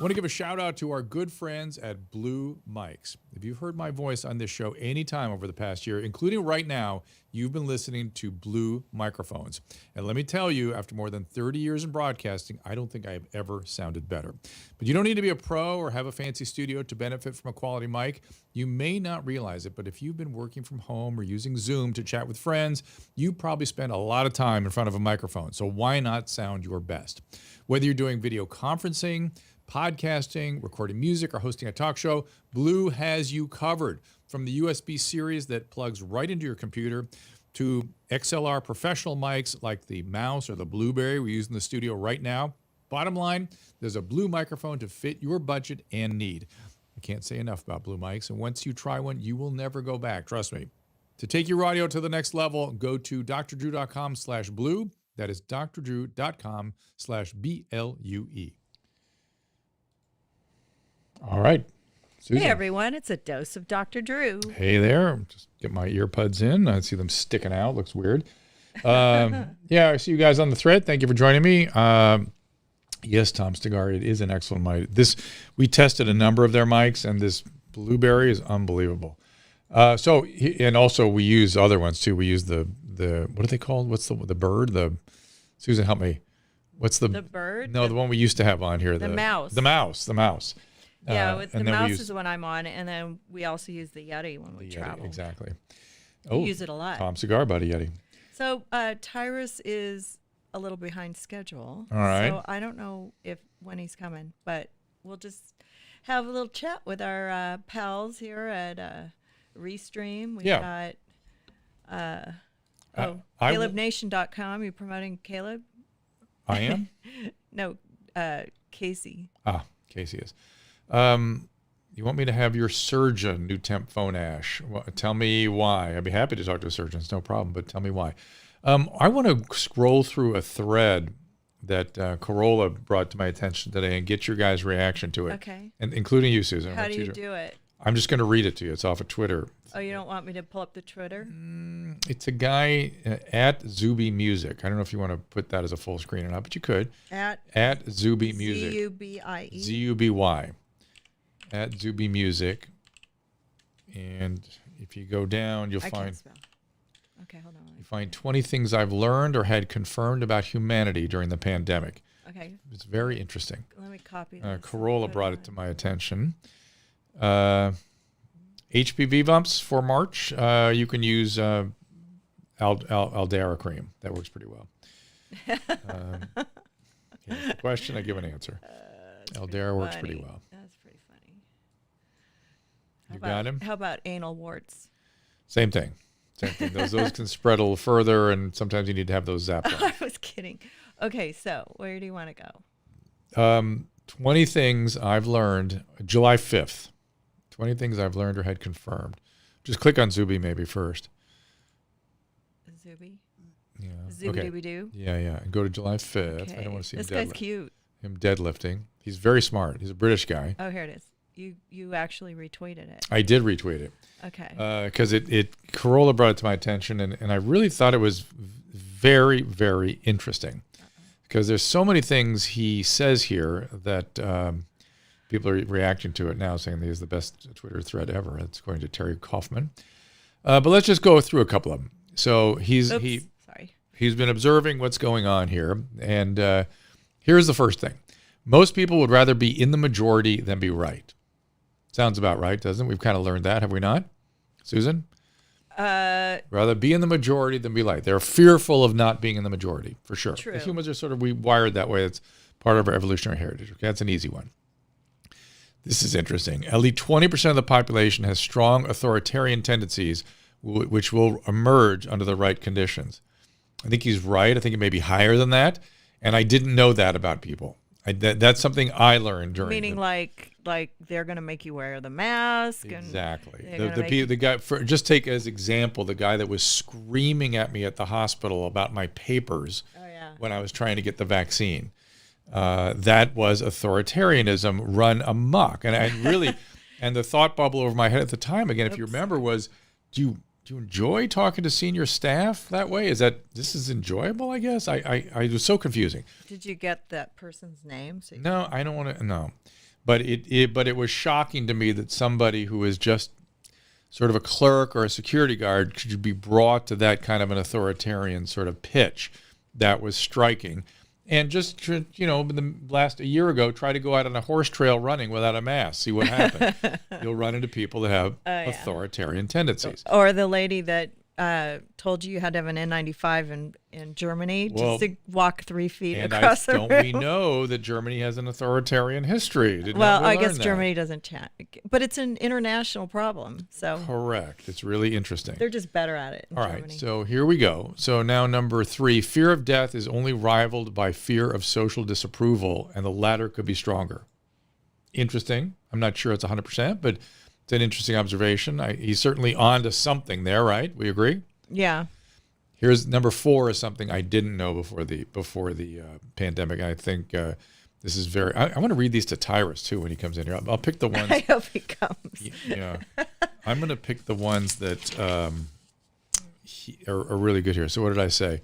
want to give a shout out to our good friends at Blue Mics. If you've heard my voice on this show any time over the past year, including right now, you've been listening to Blue microphones. And let me tell you, after more than 30 years in broadcasting, I don't think I have ever sounded better. But you don't need to be a pro or have a fancy studio to benefit from a quality mic. You may not realize it, but if you've been working from home or using Zoom to chat with friends, you probably spend a lot of time in front of a microphone. So why not sound your best? Whether you're doing video conferencing, podcasting, recording music, or hosting a talk show, Blue has you covered. From the USB series that plugs right into your computer to XLR professional mics like the Mouse or the Blueberry we use in the studio right now. Bottom line, there's a Blue microphone to fit your budget and need. I can't say enough about Blue mics, and once you try one, you will never go back. Trust me. To take your audio to the next level, go to drdrew.com/blue. That is drdrew.com/BLUE. All right. Susan. Hey, everyone. It's a dose of Dr. Drew. Hey there. Just get my earbuds in. I see them sticking out. Looks weird. Yeah, I see you guys on the thread. Thank you for joining me. Yes, Tom Stigari, it is an excellent mic. We tested a number of their mics, and this Blueberry is unbelievable. And also we use other ones too. We use the what are they called? What's the bird? Susan, help me. What's the bird? No, the one we used to have on here. The mouse. The mouse. Yeah, the mouse is the one I'm on, and then we also use the Yeti when we travel. Exactly. We use it a lot. Tom Cigar Buddy Yeti. So Tyrus is a little behind schedule. All right. So I don't know when he's coming, but we'll just have a little chat with our pals here at Restream. We've got CalebNation.com. You promoting Caleb? I am? No, Casey. Casey is. You want me to have your surgeon do temp phone ash? Well, tell me why. I'd be happy to talk to a surgeon. It's no problem, but tell me why. I want to scroll through a thread that Corolla brought to my attention today and get your guys' reaction to it. Okay. And including you, Susan. How do you do it? I'm just going to read it to you. It's off of Twitter. Oh, you don't want me to pull up the Twitter? It's a guy at Zuby Music. I don't know if you want to put that as a full screen or not, but you could. At Zuby Music. Zubie. Zuby. At Zuby Music. And if you go down, you'll find... Can't spell. Okay, hold on. You find 20 things I've learned or had confirmed about humanity during the pandemic. Okay. It's very interesting. Let me copy this. Corolla brought it to my attention. HPV bumps for March. You can use Aldera cream. That works pretty well. The question, I give an answer. Aldera works pretty well. That's pretty funny. You got him? How about anal warts? Same thing. Those can spread a little further, and sometimes you need to have those zapped off. I was kidding. Okay, so where do you want to go? 20 things I've learned, July 5th. 20 things I've learned or had confirmed. Just click on Zuby maybe first. Zuby? Yeah. Zooby-dooby-doo? Yeah. And go to July 5th. Okay. I don't want to see this him guy's cute. Him deadlifting. He's very smart. He's a British guy. Oh, here it is. You actually retweeted it. I did retweet it. Okay. Because Corolla brought it to my attention, and I really thought it was very, very interesting. Because there's so many things he says here that people are reacting to it now, saying that he's the best Twitter thread ever. That's according to Terry Kaufman. But let's just go through a couple of them. So he's been observing what's going on here, and here's the first thing: most people would rather be in the majority than be right. Sounds about right, doesn't it? We've kind of learned that, have we not, Susan? Rather be in the majority than be right. They're fearful of not being in the majority, for sure. True. The humans are we wired that way. It's part of our evolutionary heritage. Okay, that's an easy one. This is interesting. At least 20% of the population has strong authoritarian tendencies, which will emerge under the right conditions. I think he's right. I think it may be higher than that, and I didn't know that about people. That's something I learned during. Meaning, like they're going to make you wear the mask. Exactly. The guy. Just take as example the guy that was screaming at me at the hospital about my papers when I was trying to get the vaccine. That was authoritarianism run amok, and I really, and the thought bubble over my head at the time again, if you remember, was, do you enjoy talking to senior staff that way? This is enjoyable? I guess I was so confusing. Did you get that person's name? No, I don't want to. No, But it was shocking to me that somebody who is just sort of a clerk or a security guard could be brought to that kind of an authoritarian sort of pitch. That was striking. And just, in the last a year ago, try to go out on a horse trail running without a mask. See what happens. You'll run into people that have authoritarian tendencies. Or the lady that told you had to have an N95 in Germany just to walk 3 feet across the room. Don't we know that Germany has an authoritarian history? I guess Germany doesn't chat, but it's an international problem. So correct. It's really interesting. They're just better at it in All Germany. right, so here we go. So now number 3, fear of death is only rivaled by fear of social disapproval, and the latter could be stronger. Interesting. I'm not sure it's 100%, but it's an interesting observation. He's certainly on to something there, right? We agree? Yeah. Here's number 4 is something I didn't know before the pandemic. I think this is very. I want to read these to Tyrus too when he comes in here. I'll pick the ones. I hope he comes. Yeah, I'm going to pick the ones that are really good here. So what did I say?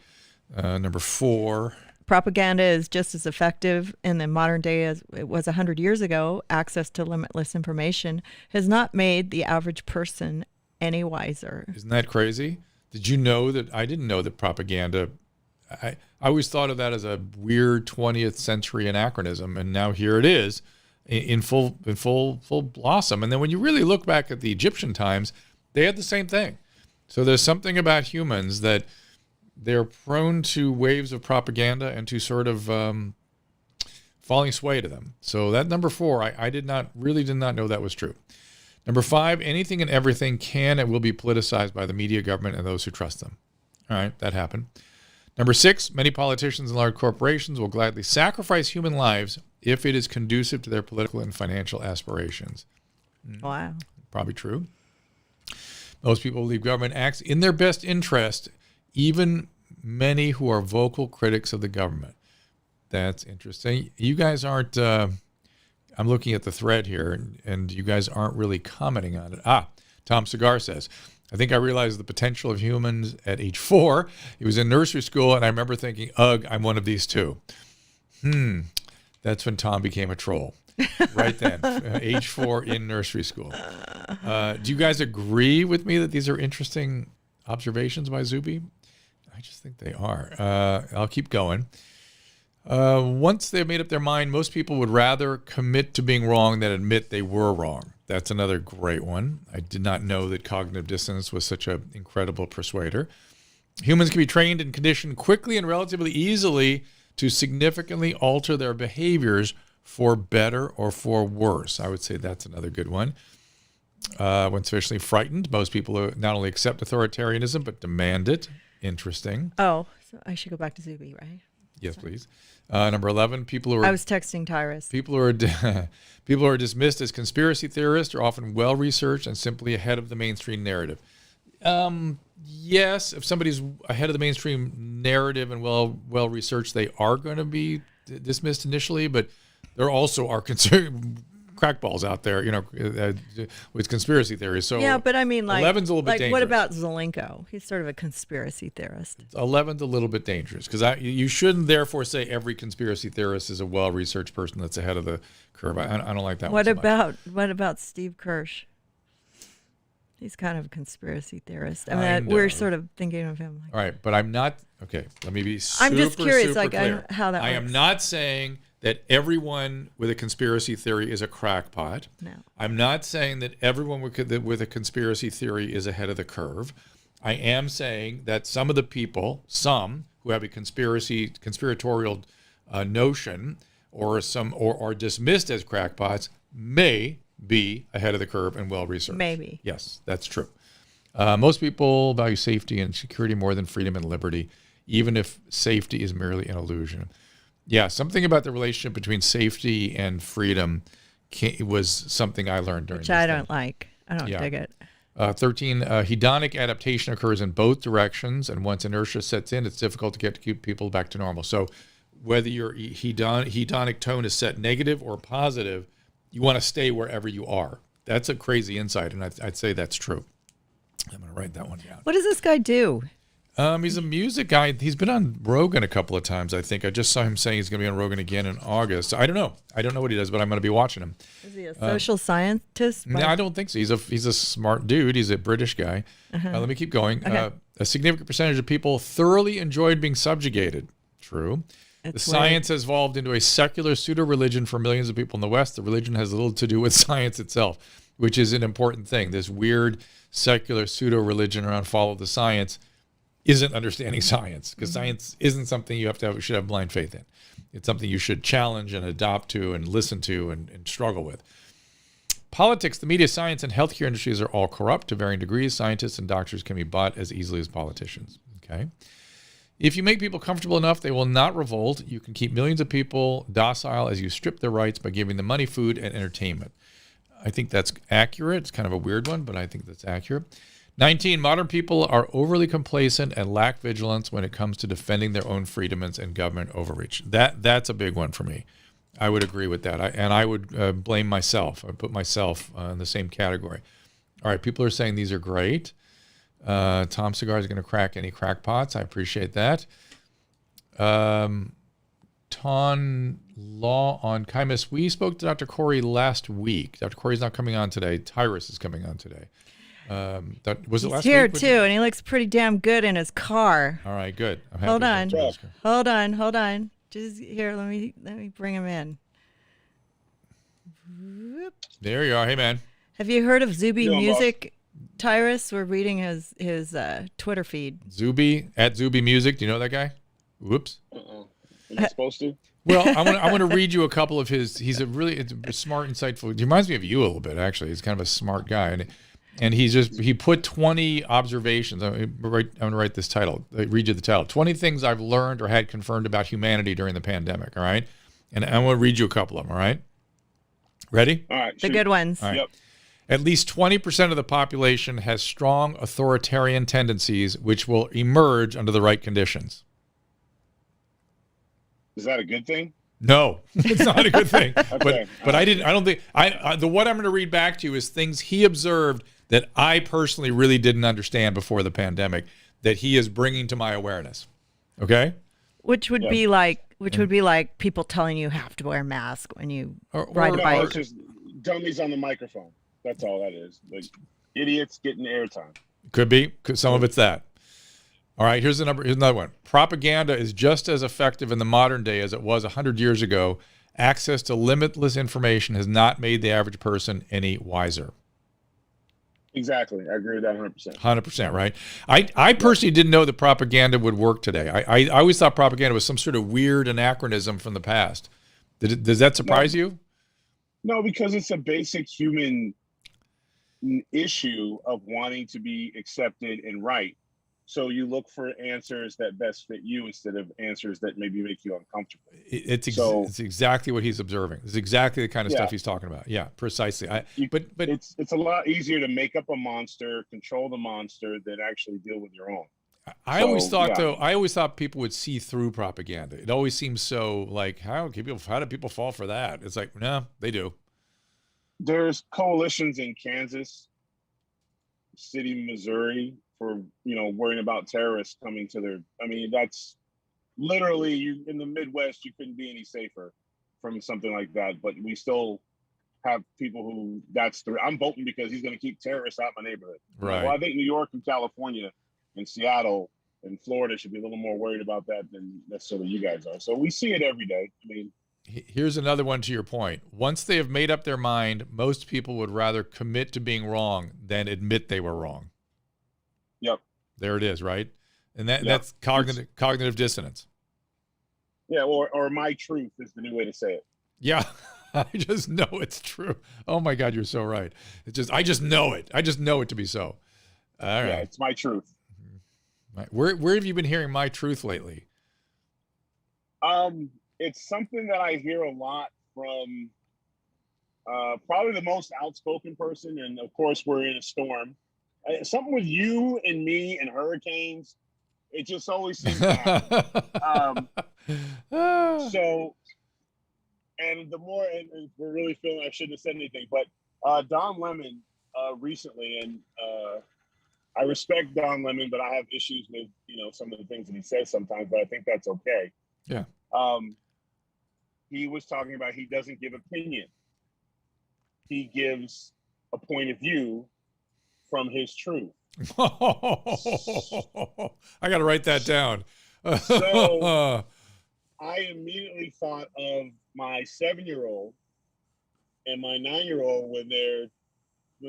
Number 4. Propaganda is just as effective in the modern day as it was 100 years ago. Access to limitless information has not made the average person any wiser. Isn't that crazy? Did you know that? I didn't know that propaganda. I always thought of that as a weird 20th century anachronism, and now here it is in full blossom. And then when you really look back at the Egyptian times, they had the same thing. So there's something about humans that they're prone to waves of propaganda and to sort of falling sway to them. So that number 4, I did not know that was true. Number 5, anything and everything can and will be politicized by the media, government, and those who trust them. All right, that happened. Number 6, many politicians and large corporations will gladly sacrifice human lives if it is conducive to their political and financial aspirations. Wow. Probably true. Most people believe government acts in their best interest, even many who are vocal critics of the government. That's interesting. You guys aren't, I'm looking at the thread here, and you guys aren't really commenting on it. Tom Cigar says, I think I realized the potential of humans at age 4. He was in nursery school, and I remember thinking, ugh, I'm one of these too. That's when Tom became a troll. Right then, age 4 in nursery school. Do you guys agree with me that these are interesting observations by Zuby? I just think they are. I'll keep going. Once they've made up their mind, most people would rather commit to being wrong than admit they were wrong. That's another great one. I did not know that cognitive dissonance was such an incredible persuader. Humans can be trained and conditioned quickly and relatively easily to significantly alter their behaviors for better or for worse. I would say that's another good one. When sufficiently frightened, most people not only accept authoritarianism, but demand it. Interesting. Oh, so I should go back to Zuby, right? Yes, please. Number 11, people who are... I was texting Tyrus. People who are dismissed as conspiracy theorists are often well-researched and simply ahead of the mainstream narrative. Yes, if somebody's ahead of the mainstream narrative and well-researched, they are going to be dismissed initially, but there also are crackballs out there, with conspiracy theories. So yeah, but I mean, 11's a little bit dangerous. What about Zelenko? He's sort of a conspiracy theorist. 11's a little bit dangerous because you shouldn't therefore say every conspiracy theorist is a well-researched person that's ahead of the curve. I don't like that. What about Steve Kirsch? He's kind of a conspiracy theorist. I mean, we're sort of thinking of him. All right, but I'm not. Okay, let me be super, I'm just curious, super clear. How that works. I am not saying that everyone with a conspiracy theory is a crackpot. No. I'm not saying that everyone with a conspiracy theory is ahead of the curve. I am saying that some of the people, who have a conspiratorial notion, or are dismissed as crackpots, may be ahead of the curve and well-researched. Maybe. Yes, that's true. Most people value safety and security more than freedom and liberty, even if safety is merely an illusion. Yeah, something about the relationship between safety and freedom was something I learned during Which this I thing. don't like. I don't dig it. 13, hedonic adaptation occurs in both directions, and once inertia sets in, it's difficult to keep people back to normal. So whether your hedonic tone is set negative or positive, you want to stay wherever you are. That's a crazy insight, and I'd say that's true. I'm going to write that one down. What does this guy do? He's a music guy. He's been on Rogan a couple of times, I think. I just saw him saying he's going to be on Rogan again in August. I don't know. I don't know what he does, but I'm going to be watching him. Is he a social scientist? No, I don't think so. He's a smart dude. He's a British guy. Let me keep going. Okay. A significant percentage of people thoroughly enjoyed being subjugated. True. The science has evolved into a secular pseudo-religion for millions of people in the West. The religion has little to do with science itself, which is an important thing. This weird secular pseudo-religion around follow the science isn't understanding science, because science isn't something you should have blind faith in. It's something you should challenge and adopt to and listen to and struggle with. Politics, the media, science, and healthcare industries are all corrupt to varying degrees. Scientists and doctors can be bought as easily as politicians. Okay. If you make people comfortable enough, they will not revolt. You can keep millions of people docile as you strip their rights by giving them money, food, and entertainment. I think that's accurate. It's kind of a weird one, but I think that's accurate. 19, modern people are overly complacent and lack vigilance when it comes to defending their own freedoms and government overreach. That's a big one for me. I would agree with that. I would blame myself. I put myself in the same category. All right, people are saying these are great. Tom Cigar is going to crack any crackpots. I appreciate that. Ton Law on Chimus. We spoke to Dr. Corey last week. Dr. Corey's not coming on today. Tyrus is coming on today. Was it last He's here week? too, and he looks pretty damn good in his car. All right, good. I'm happy Hold with on. that. Hold on. Just here, let me bring him in. Whoop. There you are. Hey, man. Have you heard of Zuby Doing Music, Tyrus? We're reading his Twitter feed. Zuby, at Zuby Music. Do you know that guy? Whoops. Am I supposed to? Well, I want to read you a couple of his. He's it's a smart, insightful. He reminds me of you a little bit, actually. He's kind of a smart guy, and he put 20 observations. I'm going to write this title. Read you the title. 20 things I've learned or had confirmed about humanity during the pandemic. All right, and I'm going to read you a couple of them. All right, ready? All right. The good ones. All right. Yep. At least 20% of the population has strong authoritarian tendencies, which will emerge under the right conditions. Is that a good thing? No, it's not a good thing. Okay. But I don't think the what I'm going to read back to you is things he observed that I personally really didn't understand before the pandemic that he is bringing to my awareness. Okay? Which would be like people telling you have to wear a mask when you ride a No, bike. it's just dummies on the microphone. That's all that is. Like idiots getting airtime. Could be. Some of it's that. All right, here's another one. Propaganda is just as effective in the modern day as it was 100 years ago. Access to limitless information has not made the average person any wiser. Exactly. I agree with that 100%. 100%, right? I personally didn't know that propaganda would work today. I always thought propaganda was some sort of weird anachronism from the past. Does that surprise you? No, because it's a basic human issue of wanting to be accepted and right. So you look for answers that best fit you instead of answers that maybe make you uncomfortable. It's exactly what he's observing. It's exactly the kind of stuff he's talking about. Yeah, precisely. But it's a lot easier to make up a monster, control the monster, than actually deal with your own. I always thought people would see through propaganda. It always seems so like, how do people fall for that? It's like, no, they do. There's coalitions in Kansas City, Missouri, for worrying about terrorists coming to their. I mean, that's literally you in the Midwest. You couldn't be any safer from something like that. But we still have people who I'm voting because he's going to keep terrorists out of my neighborhood. Right. Well, I think New York and California and Seattle and Florida should be a little more worried about that than necessarily you guys are. So we see it every day. I mean, here's another one to your point. Once they have made up their mind, most people would rather commit to being wrong than admit they were wrong. Yep. There it is, right? And that's cognitive dissonance. Yeah, or my truth is the new way to say it. Yeah. I just know it's true. Oh my God, you're so right. I just know it. I just know it to be so. All right. Yeah, it's my truth. Where have you been hearing my truth lately? It's something that I hear a lot from probably the most outspoken person, and of course we're in a storm. Something with you and me and hurricanes. It just always seems to happen. So, and the more, and we're really feeling I shouldn't have said anything, but Don Lemon recently, and I respect Don Lemon, but I have issues with some of the things that he says sometimes, but I think that's okay. Yeah. He was talking about he doesn't give opinion. He gives a point of view from his truth. I got to write that down. So I immediately thought of my 7-year-old and my 9-year-old when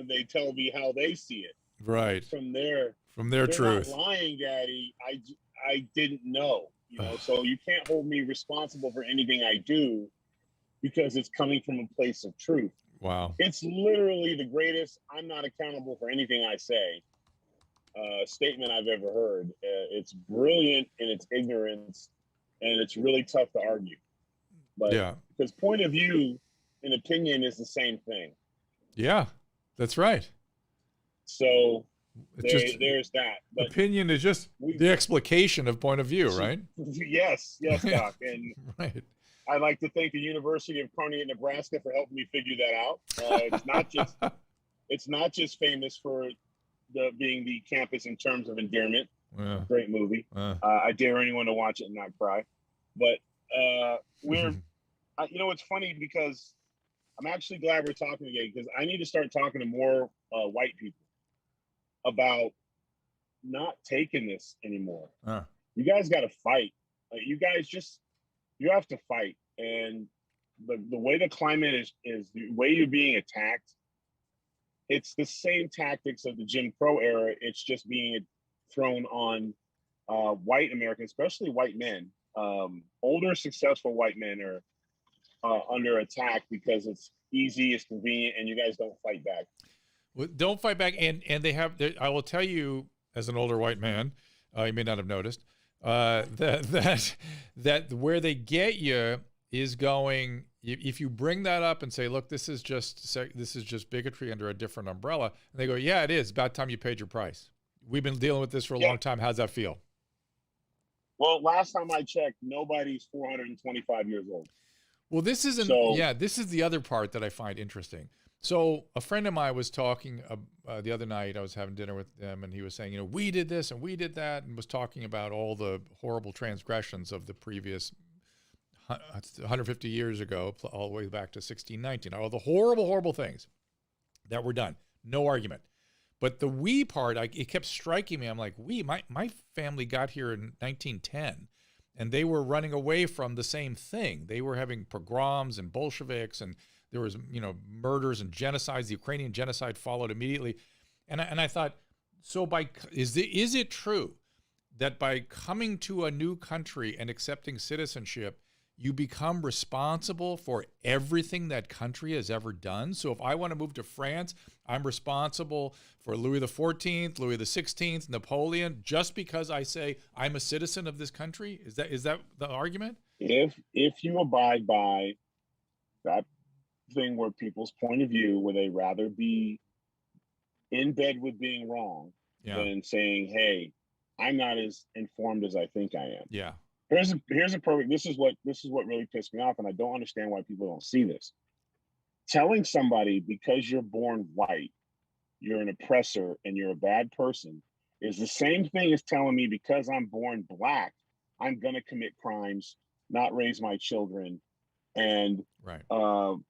they tell me how they see it. Right. From their truth. Not lying, Daddy. I didn't know. So you can't hold me responsible for anything I do because it's coming from a place of truth. Wow. It's literally the greatest I'm not accountable for anything I say statement I've ever heard. It's brilliant in its ignorance, and it's really tough to argue. But yeah, because point of view and opinion is the same thing. Yeah, that's right. So there's that. But opinion is just the explication of point of view, right? Yes, Doc. And right. I'd like to thank the University of Kearney, Nebraska, for helping me figure that out. It's not just famous for being the campus in terms of endearment. Yeah. Great movie. I dare anyone to watch it and not cry. But it's funny because I'm actually glad we're talking again, because I need to start talking to more white people about not taking this anymore. You guys got to fight. You have to fight. And the way the climate is the way you're being attacked, it's the same tactics of the Jim Crow era. It's just being thrown on white Americans, especially white men. Older, successful white men are under attack because it's easy, it's convenient, and you guys don't fight back. Well, don't fight back. And they have, I will tell you, as an older white man, you may not have noticed, that where they get you is going, if you bring that up and say, look, this is just bigotry under a different umbrella, and they go, yeah, it is. About time you paid your price. We've been dealing with this for a long time. How's that feel? Well, last time I checked, nobody's 425 years old. Well, this is the other part that I find interesting. So a friend of mine was talking the other night. I was having dinner with them, and he was saying, we did this and we did that, and was talking about all the horrible transgressions of the previous 150 years ago, all the way back to 1619, all the horrible, horrible things that were done. No argument. But the we part, it kept striking me. I'm like, my family got here in 1910, and they were running away from the same thing. They were having pogroms and Bolsheviks, and there was, murders and genocides. The Ukrainian genocide followed immediately. And I thought, so is it true that by coming to a new country and accepting citizenship, you become responsible for everything that country has ever done? So if I want to move to France, I'm responsible for Louis XIV, Louis XVI, Napoleon, just because I say I'm a citizen of this country? Is that the argument? If you abide by that thing where people's point of view, where they rather be in bed with being wrong than saying, hey, I'm not as informed as I think I am. Yeah. Here's a perfect. This is what really pissed me off, and I don't understand why people don't see this. Telling somebody because you're born white, you're an oppressor and you're a bad person is the same thing as telling me because I'm born black, I'm gonna commit crimes, not raise my children, and I'm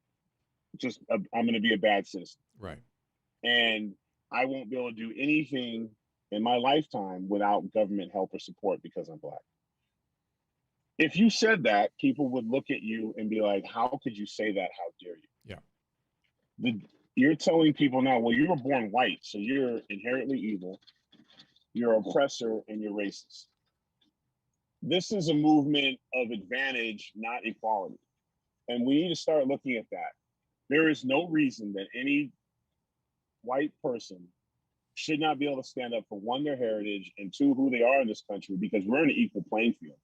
gonna be a bad citizen. Right. And I won't be able to do anything in my lifetime without government help or support because I'm black. If you said that, people would look at you and be like, how could you say that? How dare you? Yeah. You're telling people now, well, you were born white, so you're inherently evil, you're an oppressor, and you're racist. This is a movement of advantage, not equality. And we need to start looking at that. There is no reason that any white person should not be able to stand up for, one, their heritage, and two, who they are in this country, because we're in an equal playing field.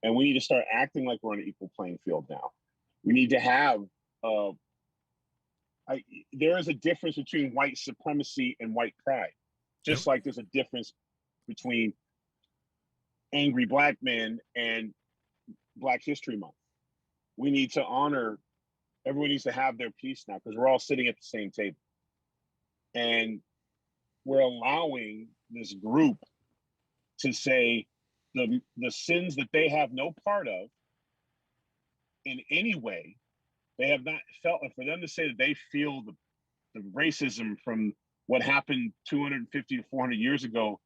And we need to start acting like we're on an equal playing field now. We need to have, there is a difference between white supremacy and white pride. Just like there's a difference between angry black men and Black History Month. We need to honor, everyone needs to have their piece now, because we're all sitting at the same table. And we're allowing this group to say the sins that they have no part of in any way. They have not felt, and for them to say that they feel the racism from what happened 250 to 400 years ago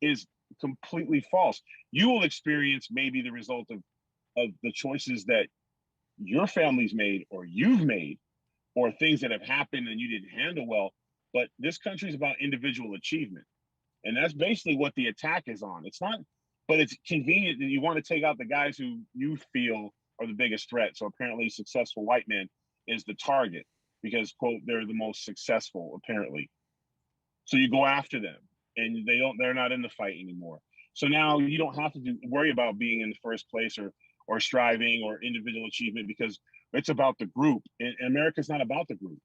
is completely false. You will experience maybe the result of the choices that your family's made or you've made, or things that have happened and you didn't handle well. But this country is about individual achievement. And that's basically what the attack is on. It's not, but it's convenient that you want to take out the guys who you feel are the biggest threat. So apparently successful white men is the target because, quote, they're the most successful, apparently. So you go after them and they're not in the fight anymore. So now you don't have to worry about being in the first place or striving or individual achievement, because it's about the group. And America's not about the group.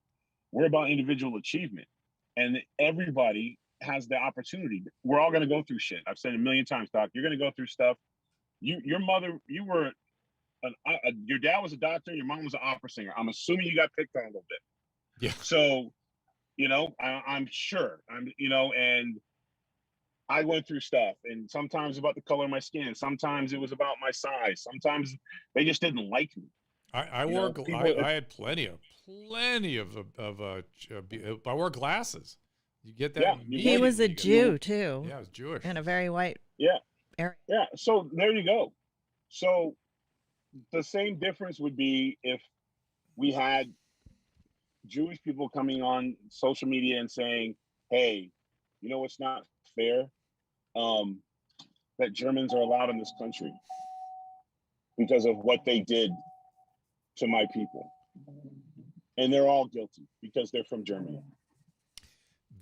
We're about individual achievement. And everybody has the opportunity. We're all going to go through shit. I've said it a million times, Doc. You're going to go through stuff. Your mother, your dad was a doctor. Your mom was an opera singer. I'm assuming you got picked on a little bit. Yeah. So, I'm sure and I went through stuff, and sometimes about the color of my skin. Sometimes it was about my size. Sometimes they just didn't like me. I had plenty of I wore glasses. You get that? Yeah, he was a Jew too. Yeah, I was Jewish. In a very white area. Yeah. So there you go. So the same difference would be if we had Jewish people coming on social media and saying, hey, it's not fair that Germans are allowed in this country because of what they did to my people. And they're all guilty because they're from Germany.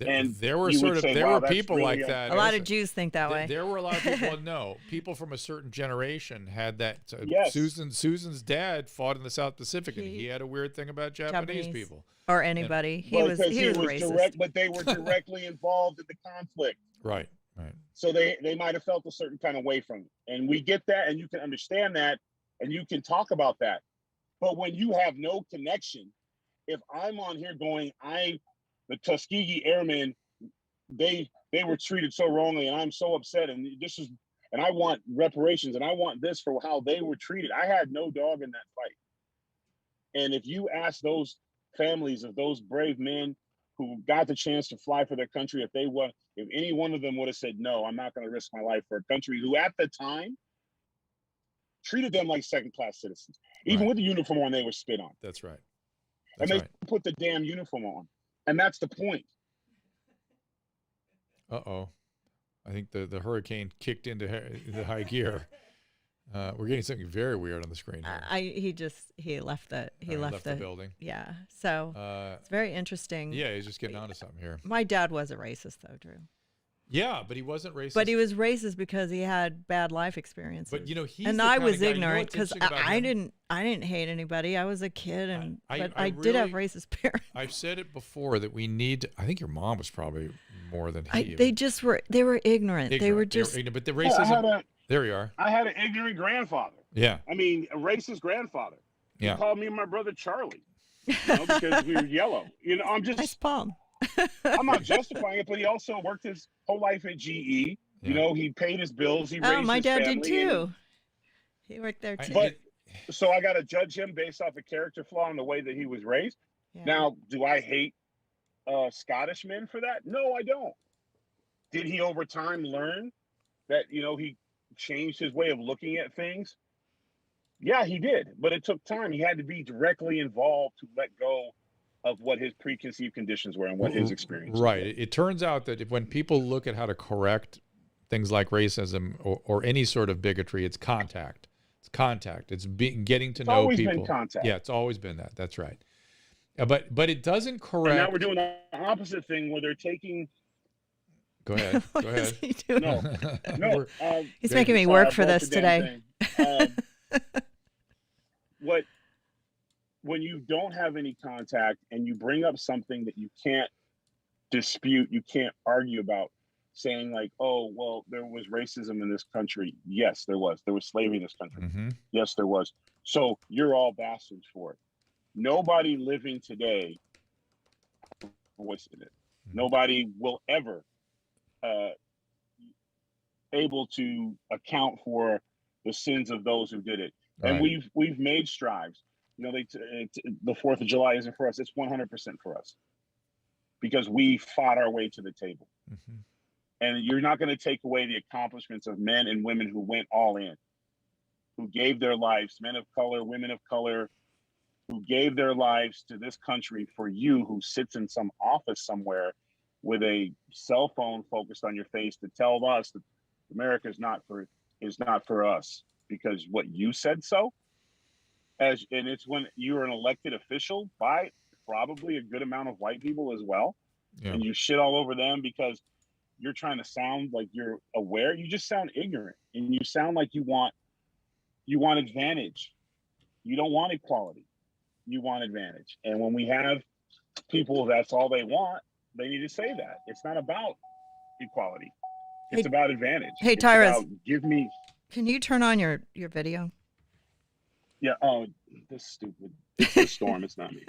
And there were people really like that. A lot of Jews think that way. There were a lot of people. No, people from a certain generation had that. Yes. Susan's dad fought in the South Pacific, and he had a weird thing about Japanese people or anybody. He was racist. But they were directly involved in the conflict. Right. So they might have felt a certain kind of way from it, and we get that, and you can understand that, and you can talk about that. But when you have no connection, if I'm on here going, the Tuskegee Airmen, they were treated so wrongly, and I'm so upset, and I want reparations, and I want this for how they were treated. I had no dog in that fight. And if you ask those families of those brave men who got the chance to fly for their country, if any one of them would have said, no, I'm not going to risk my life for a country who at the time treated them like second-class citizens, even with the uniform on, they were spit on. That's right. And they put the damn uniform on. And that's the point. Uh-oh. I think the hurricane kicked into the high gear. We're getting something very weird on the screen here. He left the building. Yeah. So it's very interesting. Yeah, he's just getting onto something here. My dad was a racist though, Drew. Yeah, but he wasn't racist. But he was racist because he had bad life experiences. But I was ignorant because I didn't hate anybody. I was a kid, but I did have racist parents. I've said it before that we need. I think your mom was probably more than he. They were ignorant. They were just. But the racism. There you are. I had an ignorant grandfather. Yeah. I mean, a racist grandfather. He Yeah. called me and my brother Charlie. Because we were yellow. I'm just. Nice palm. I'm not justifying it, but he also worked his whole life at GE. Yeah. He paid his bills. He raised my his dad family, did too. He worked there too. So I got to judge him based off a character flaw in the way that he was raised. Yeah. Now, do I hate Scottish men for that? No, I don't. Did he over time learn that, he changed his way of looking at things? Yeah, he did. But it took time. He had to be directly involved to let go of what his preconceived conditions were and what his experience was. Right. It turns out that when people look at how to correct things like racism or any sort of bigotry, it's contact. It's contact. It's getting to know always people. Been contact. Yeah, it's always been that. That's right. But it doesn't correct. And now we're doing the opposite thing where they're taking. Go ahead. Go ahead. Is he doing? No. He's making me work for this today. When you don't have any contact and you bring up something that you can't dispute, you can't argue about, saying like, oh, well, there was racism in this country. Yes, there was. There was slavery in this country. Mm-hmm. Yes, there was. So you're all bastards for it. Nobody living today voiced it. Nobody will ever able to account for the sins of those who did it. And Right. we've made strides. You know, the 4th of July isn't for us. It's 100% for us because we fought our way to the table. Mm-hmm. And you're not going to take away the accomplishments of men and women who went all in, who gave their lives, men of color, women of color, who gave their lives to this country for you, who sits in some office somewhere with a cell phone focused on your face to tell us that America is not for us because what you said so. And it's when you're an elected official by probably a good amount of white people as well, Yeah. and you shit all over them because you're trying to sound like you're aware. You just sound ignorant, and you sound like you want advantage. You don't want equality. You want advantage. And when we have people, that's all they want, they need to say that. It's not about equality. It's about advantage. Hey, it's Tyrus, about, give me. can you turn on your video? Yeah. Oh, this stupid. It's the storm. It's not me.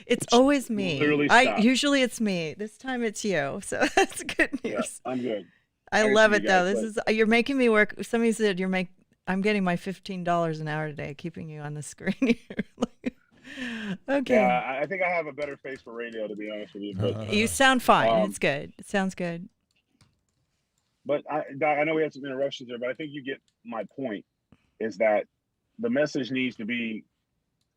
It's always me. Literally Usually it's me. This time it's you. So that's good news. Yeah, I'm good. I love it though. Guys, This is you're making me work. Somebody said I'm getting my $15 an hour today, keeping you on the screen here. Okay. Yeah, I think I have a better face for radio, to be honest with you. But you sound fine. It's good. It sounds good. But I know we had some interruptions there, but I think you get my point. Is that the message needs to be: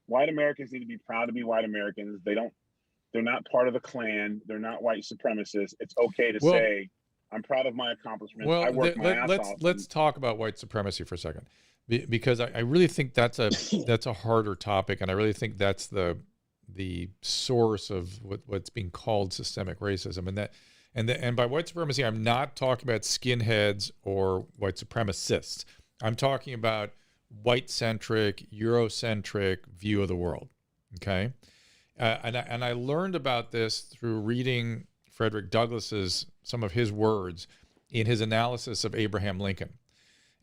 white Americans need to be proud to be white Americans. They're not part of the Klan. They're not white supremacists. It's okay to say, I'm proud of my accomplishments. I work my ass off. Let's talk about white supremacy for a second, because I really think that's a harder topic, and I really think that's the source of what's being called systemic racism. And by white supremacy, I'm not talking about skinheads or white supremacists. I'm talking about white-centric, Eurocentric view of the world. Okay, and I learned about this through reading Frederick Douglass's some of his words in his analysis of Abraham Lincoln.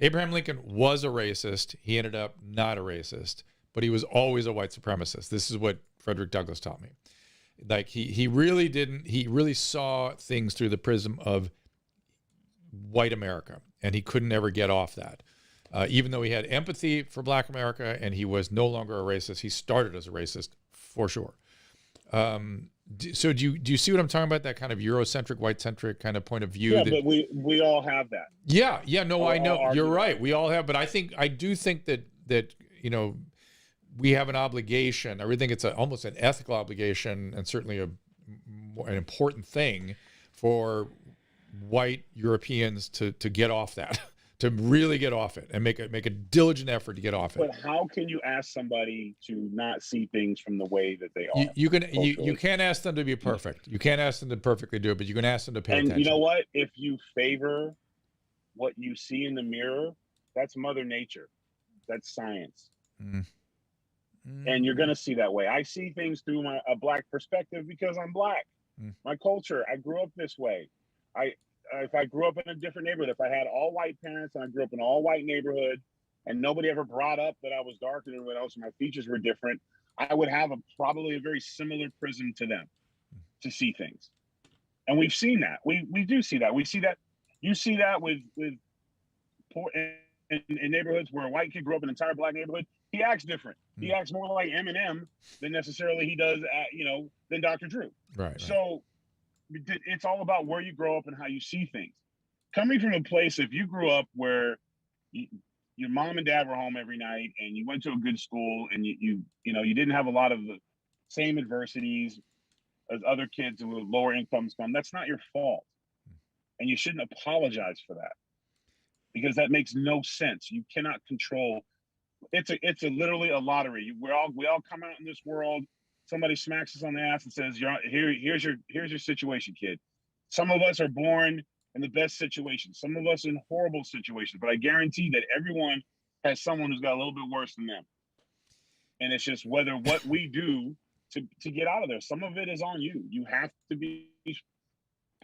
Abraham Lincoln was a racist. He ended up not a racist, but he was always a white supremacist. This is what Frederick Douglass taught me. Like he really saw things through the prism of white America, and he couldn't ever get off that. Even though he had empathy for Black America and he was no longer a racist, he started as a racist for sure. So do you see what I'm talking about? That kind of Eurocentric, white-centric kind of point of view. Yeah, but we all have that. Yeah. No, I know you're right. We all have, but I do think that we have an obligation. I really think it's almost an ethical obligation, and certainly an important thing for white Europeans to get off that. To really get off it and make a diligent effort to get off it. But how can you ask somebody to not see things from the way that they are? You can't ask them to be perfect. You can't ask them to perfectly do it, but you can ask them to pay attention. And you know what? If you favor what you see in the mirror, that's Mother Nature. That's science. And you're going to see that way. I see things through a Black perspective because I'm Black. My culture, I grew up this way. If I grew up in a different neighborhood, if I had all white parents and I grew up in an all white neighborhood and nobody ever brought up that I was darker than everyone else and my features were different, I would have probably a very similar prism to them to see things. And we've seen that. We do see that. We see that. You see that with poor in neighborhoods where a white kid grew up in an entire Black neighborhood. He acts different. He acts more like Eminem than necessarily he does, than Dr. Drew. Right. So it's all about where you grow up and how you see things. Coming from a place, if you grew up where your mom and dad were home every night and you went to a good school and you didn't have a lot of the same adversities as other kids with lower incomes come, that's not your fault. And you shouldn't apologize for that because that makes no sense. You cannot control. It's literally a lottery. We all come out in this world. Somebody smacks us on the ass and says, here's your situation, kid. Some of us are born in the best situations. Some of us in horrible situations. But I guarantee that everyone has someone who's got a little bit worse than them. And it's just what we do to get out of there. Some of it is on you. You have to be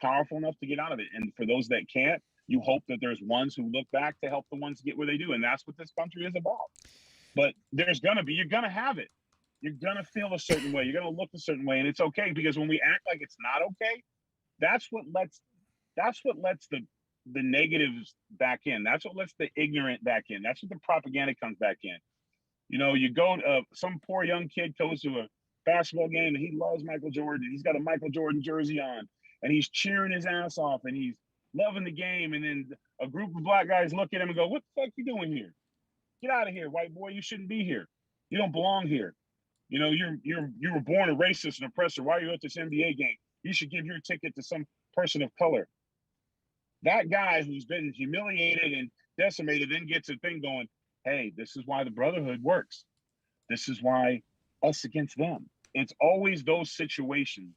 powerful enough to get out of it. And for those that can't, you hope that there's ones who look back to help the ones get where they do. And that's what this country is about. But you're going to have it. You're going to feel a certain way. You're going to look a certain way. And it's okay, because when we act like it's not okay, that's what lets the negatives back in. That's what lets the ignorant back in. That's what the propaganda comes back in. You know, you go to some poor young kid goes to a basketball game and he loves Michael Jordan. He's got a Michael Jordan jersey on and he's cheering his ass off and he's loving the game. And then a group of black guys look at him and go, "What the fuck you doing here? Get out of here, white boy. You shouldn't be here. You don't belong here. You know, you were born a racist and oppressor. Why are you at this NBA game? You should give your ticket to some person of color." That guy who's been humiliated and decimated then gets a thing going, "Hey, this is why the brotherhood works. This is why us against them." It's always those situations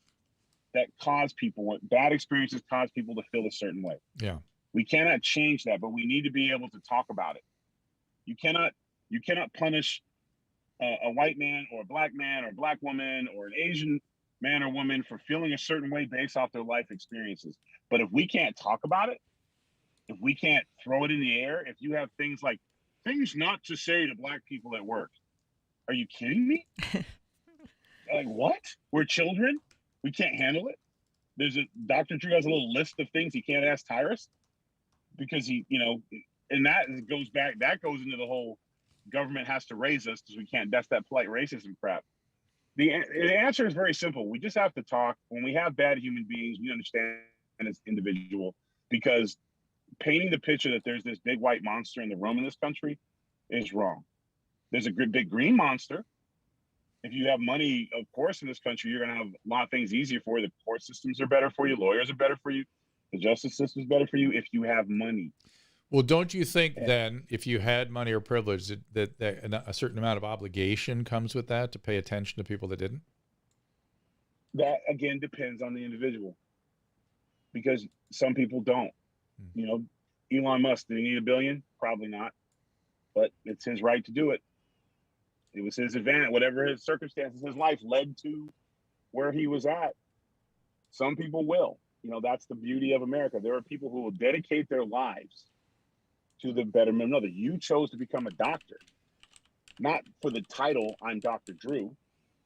that cause people, bad experiences cause people to feel a certain way. Yeah. We cannot change that, but we need to be able to talk about it. You cannot punish a white man or a black woman or an Asian man or woman for feeling a certain way based off their life experiences. But if we can't talk about it, if we can't throw it in the air, if you have things like things not to say to black people at work, are you kidding me? Like what? We're children. We can't handle it. There's Dr. Drew has a little list of things he can't ask Tyrus because he, you know, and that goes into the whole government has to raise us because we can't. That's that polite racism crap. The answer is very simple. We just have to talk. When we have bad human beings, we understand as individual, because painting the picture that there's this big white monster in the room in this country is wrong. There's a big green monster. If you have money, of course, in this country, you're going to have a lot of things easier for you. The court systems are better for you. Lawyers are better for you. The justice system is better for you if you have money. Well, don't you think then, if you had money or privilege, that a certain amount of obligation comes with that to pay attention to people that didn't? That, again, depends on the individual. Because some people don't. You know, Elon Musk, did he need $1 billion? Probably not. But it's his right to do it. It was his advantage. Whatever his circumstances, his life led to where he was at. Some people will. You know, that's the beauty of America. There are people who will dedicate their lives to the betterment of another. You chose to become a doctor, not for the title, I'm Dr. Drew.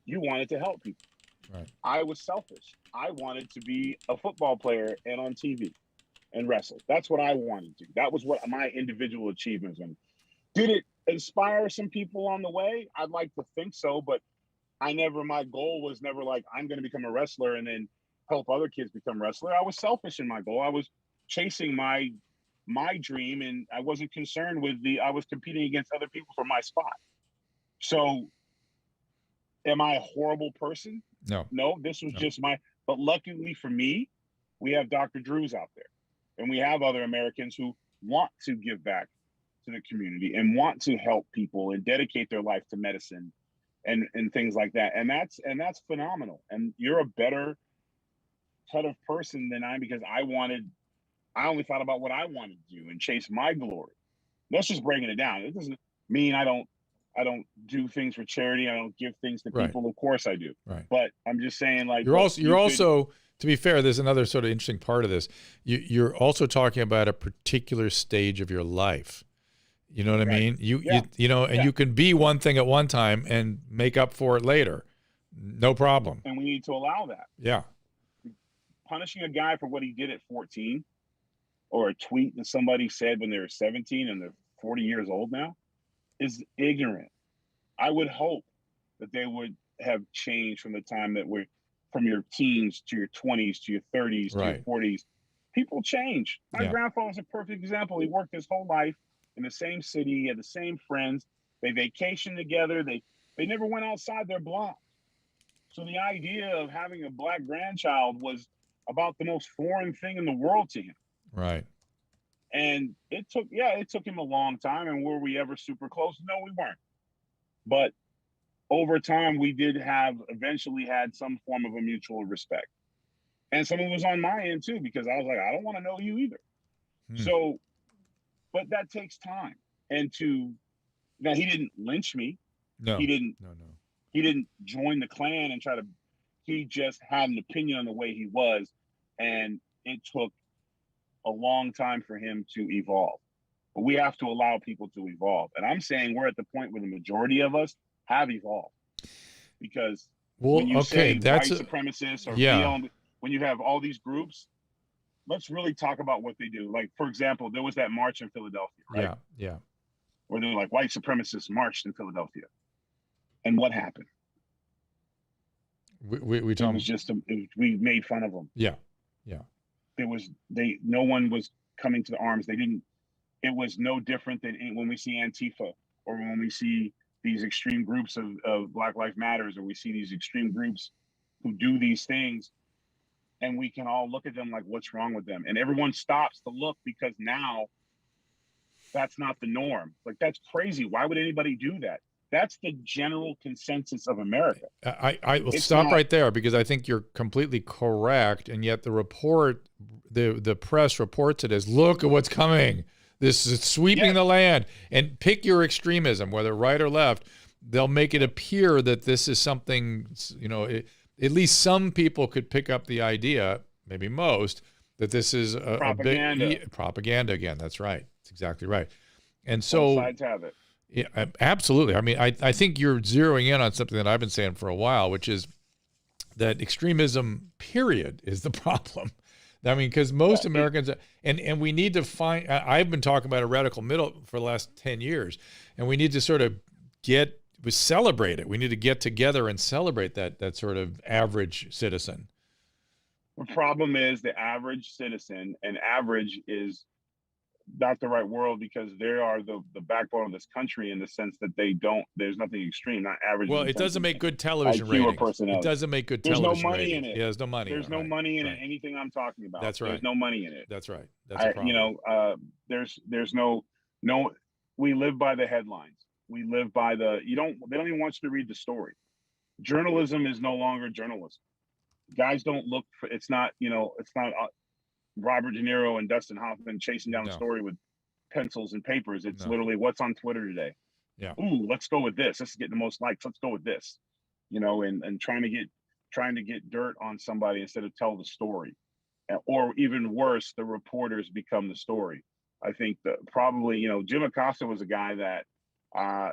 You wanted to help people. Right. I was selfish. I wanted to be a football player and on TV and wrestle. That's what I wanted to. That was what my individual achievements were. Did it inspire some people on the way? I'd like to think so, but my goal was never like, I'm going to become a wrestler and then help other kids become wrestler. I was selfish in my goal. I was chasing my dream, and I wasn't concerned with I was competing against other people for my spot. So am I a horrible person? No, this was just but luckily for me, we have Dr. Drews out there, and we have other Americans who want to give back to the community and want to help people and dedicate their life to medicine and things like that. And that's phenomenal. And you're a better type of person than I, because I only thought about what I wanted to do and chase my glory. That's just breaking it down. It doesn't mean I don't do things for charity. I don't give things to people. Of course I do. Right. But I'm just saying, like, you're also, to be fair, there's another sort of interesting part of this. You're also talking about a particular stage of your life. You know what I mean? You know, and you can be one thing at one time and make up for it later. No problem. And we need to allow that. Yeah. Punishing a guy for what he did at 14, or a tweet that somebody said when they were 17 and they're 40 years old now, is ignorant. I would hope that they would have changed from the time that from your teens to your 20s to your 30s to your 40s. People change. My grandfather was a perfect example. He worked his whole life in the same city. He had the same friends. They vacationed together. They never went outside their block. So the idea of having a black grandchild was about the most foreign thing in the world to him. Right. And it took him a long time. And were we ever super close? No, we weren't. But over time, we eventually had some form of a mutual respect. And some of it was on my end too, because I was like, I don't want to know you either. So, but that takes time. And now he didn't lynch me. No, he didn't. No. He didn't join the Klan and he just had an opinion on the way he was. And it took a long time for him to evolve. But we have to allow people to evolve. And I'm saying we're at the point where the majority of us have evolved. Because when you say white supremacists or when you have all these groups, let's really talk about what they do. Like, for example, there was that march in Philadelphia, right? Yeah, yeah. Where they're like, white supremacists marched in Philadelphia. And what happened? We It was just, we made fun of them. yeah, yeah. No one was coming to the arms. It was no different than when we see Antifa, or when we see these extreme groups of Black Lives Matters, or we see these extreme groups who do these things, and we can all look at them like, what's wrong with them? And everyone stops to look, because now that's not the norm. Like, that's crazy. Why would anybody do that? That's the general consensus of America. I will stop right there, because I think you're completely correct. And yet the press reports it as, look at what's coming. This is sweeping the land. And pick your extremism, whether right or left. They'll make it appear that this is something, at least some people could pick up the idea, maybe most, that this is propaganda. a big propaganda again. That's right. That's exactly right. And so both sides have it. Yeah, absolutely. I mean, I think you're zeroing in on something that I've been saying for a while, which is that extremism, period, is the problem. I mean, because most Americans, and we need to find, I've been talking about a radical middle for the last 10 years, and we need to sort of celebrate it. We need to get together and celebrate that sort of average citizen. The problem is the average citizen, and average is not the right word, because they are the backbone of this country, in the sense that there's nothing extreme, not average. Well, it doesn't make good television ratings. It doesn't make good television ratings. There's no money in it. Yeah, there's no money. There's no money in it. Anything I'm talking about. That's right. There's no money in it. That's right. That's a problem. There's no, we live by the headlines. We live by they don't even want you to read the story. Journalism is no longer journalism. Guys don't look for, it's not Robert De Niro and Dustin Hoffman chasing down a story with pencils and papers. It's literally what's on Twitter today. Yeah. Ooh, let's go with this. This is getting the most likes. Let's go with this. And trying to get dirt on somebody instead of tell the story. Or even worse, the reporters become the story. I think that probably, Jim Acosta was a guy that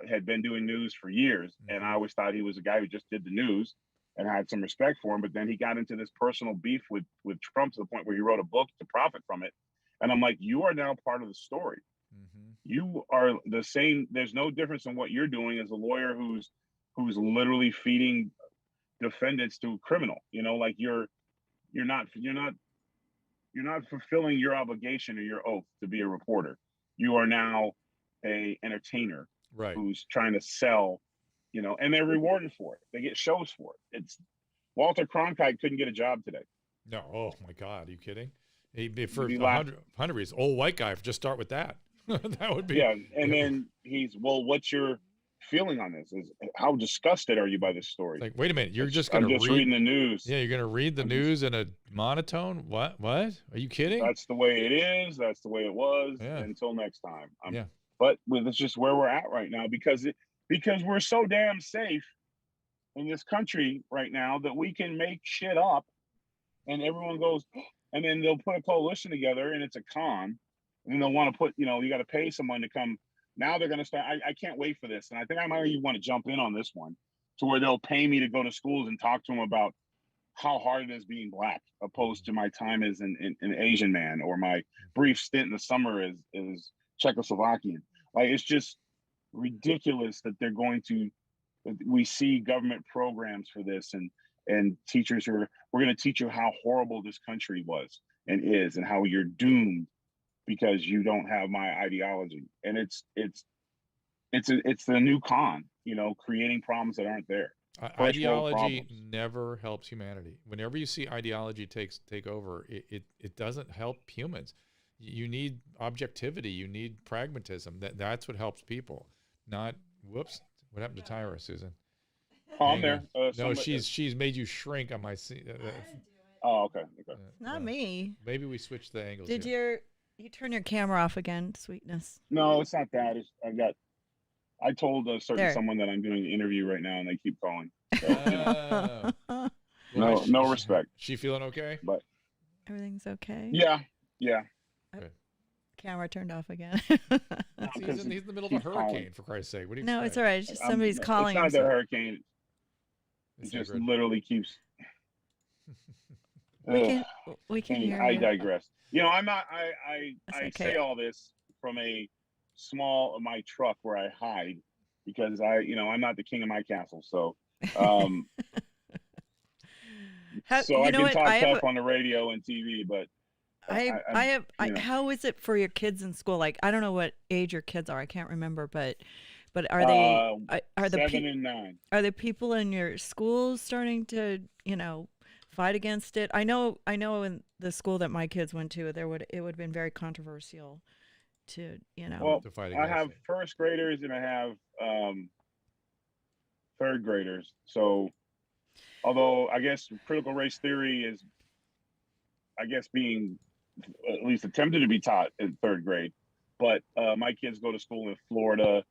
had been doing news for years. And I always thought he was a guy who just did the news, and I had some respect for him. But then he got into this personal beef with Trump, to the point where he wrote a book to profit from it. And I'm like, you are now part of the story. Mm-hmm. You are the same. There's no difference in what you're doing as a lawyer who's literally feeding defendants to a criminal. Like you're not fulfilling your obligation or your oath to be a reporter. You are now a entertainer, right, who's trying to sell. And they're rewarded for it. They get shows for it. It's Walter Cronkite couldn't get a job today. No. Oh my God. Are you kidding? For 100 reasons. Old white guy. Just start with that. That would be. Yeah. And then what's your feeling on this? How disgusted are you by this story? Like, wait a minute. You're just going to reading the news. Yeah. You're going to read the news in a monotone. What? Are you kidding? That's the way it is. That's the way it was. Yeah. Until next time. Yeah. But it's just where we're at right now, because we're so damn safe in this country right now that we can make shit up, and everyone goes, and then they'll put a coalition together, and it's a con, and then they'll want to put, you got to pay someone to come. Now they're going to start. I can't wait for this. And I think I might even want to jump in on this one, to where they'll pay me to go to schools and talk to them about how hard it is being Black, opposed to my time as an Asian man, or my brief stint in the summer as Czechoslovakian. Like, it's just ridiculous that we see government programs for this, and teachers we're going to teach you how horrible this country was and is, and how you're doomed because you don't have my ideology. And it's the new con, creating problems that aren't there. Ideology never helps humanity. Whenever you see ideology take over, it doesn't help humans. You need objectivity. You need pragmatism. That's what helps people. Not, whoops, what happened to Tyrus, Susan? Oh, I'm there. No, she's made you shrink on my seat. Oh, okay. Not me. Maybe we switched the angles. Did you turn your camera off again, sweetness? No, it's not that. I told someone that I'm doing an interview right now, and they keep calling. So, no respect. She feeling okay? But everything's okay. Yeah. Good. Camera turned off again. He's in the middle of a hurricane, for Christ's sake. What do you No, say? it's all right. It's just somebody's calling. It's not the hurricane. It just literally keeps. We Ugh. can we can hear I you. digress. You know, I'm not. That's I okay. say all this from a small of my truck where I hide because I'm not the king of my castle. Um, so You I know can what? talk tough on the radio and TV, but how is it for your kids in school? Like, I don't know what age your kids are. I can't remember, but are they, uh, are the 7 and 9. are the people in your schools starting to, fight against it? I know in the school that my kids went to, it would have been very controversial to. Well, To fight I against have it. first graders and I have third graders. So, although I guess critical race theory is, I guess, being at least attempted to be taught in third grade, but my kids go to school in Florida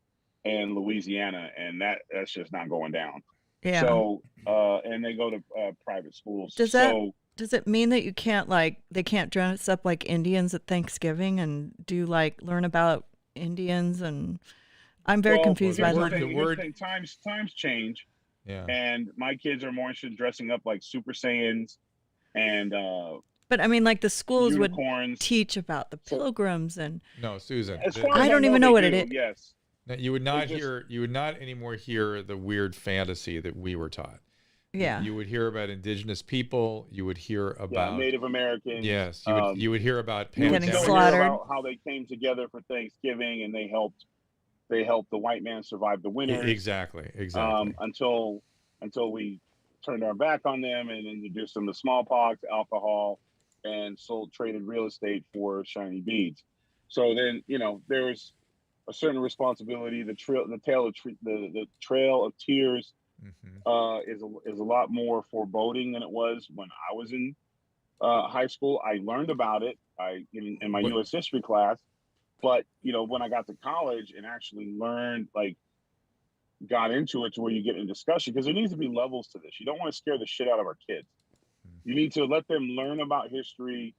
and Louisiana, and that's just not going down. Yeah. So, and they go to private schools. Does that So, does it mean that you can't they can't dress up like Indians at Thanksgiving and do learn about Indians? And I'm very well, Well, confused the by word, that. the here's the word, thing. Times change, yeah. and my kids are more interested in dressing up like Super Saiyans and But I mean, like the schools would unicorns. teach about the So, pilgrims, and No, Susan. as far I as I don't know, even know they what it do. is. Yes, You would they not just hear. You would not anymore hear the weird fantasy that we were taught. Yeah. You would hear about indigenous people. You would hear yeah, about, Native Americans. yes. You would hear about You would Getting still pandemic. hear slaughtered. about how they came together for Thanksgiving and they helped the white man survive the winters Exactly. Exactly. until we turned our back on them and introduced them to smallpox, alcohol, and traded real estate for shiny beads. So then there's a certain responsibility. The trail of tears Hmm. is a lot more foreboding than it was when I was in high school. I learned about it in my But U.S. history class, but when I got to college and actually learned, got into it to where you get in discussion, because there needs to be levels to this. You don't want to scare the shit out of our kids. You need to let them learn about history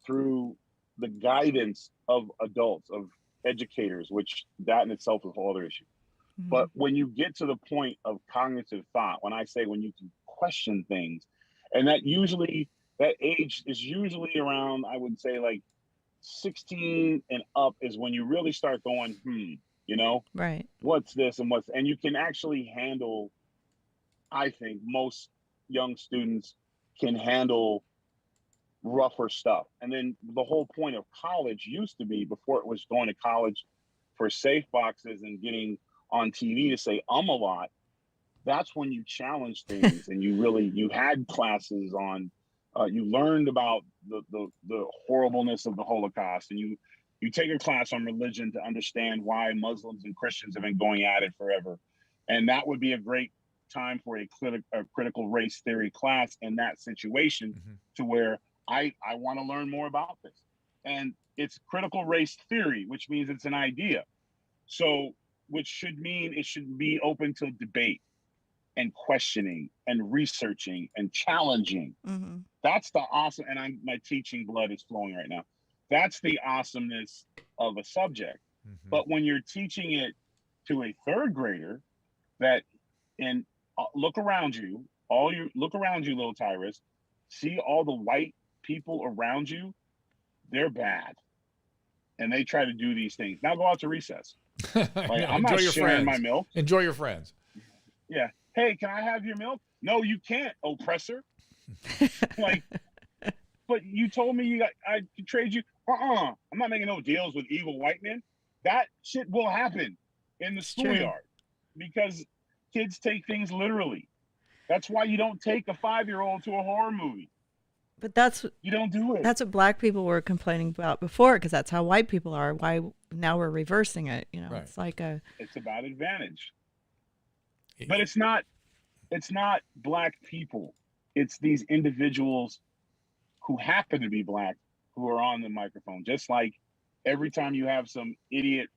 through the guidance of adults, of educators, which that in itself is a whole other issue. Mhm. But when you get to the point of cognitive thought, when I say when you can question things, and that age is usually around, I would say, like 16 and up is when you really start going, Right. what's this and you can actually handle. I think most young students can handle rougher stuff. And then the whole point of college used to be, before it was going to college for safe boxes and getting on TV to say a lot, that's when you challenge things and you had classes on, you learned about the horribleness of the Holocaust, and you take a class on religion to understand why Muslims and Christians have been going at it forever. And that would be a great time for a critical race theory class in that situation, hmm to where I want to learn more about this. And it's critical race theory, which means it's an idea. So, which should mean it should be open to debate and questioning and researching and challenging. Mhm. That's the awesome, and my teaching blood is flowing right now. That's the awesomeness of a subject. hmm But when you're teaching it to a third grader, that and look around you, little Tyrus, see all the white people around you, they're bad, and they try to do these things. Now go out to recess. Like, No, I'm enjoy not your sharing my friends. milk. Enjoy your friends. Yeah. Hey, can I have your milk? No, you can't, oppressor. Like, but you told me I could trade you. I'm not making no deals with evil white men. That shit will happen in the It's true. schoolyard because kids take things literally. That's why you don't take a 5-year-old to a horror movie. But that's You don't do it. that's what black people were complaining about before, because that's how white people are. Why now we're reversing it? Right. It's like a It's about advantage. But it's not black people. It's these individuals who happen to be black who are on the microphone. Just like every time you have some idiot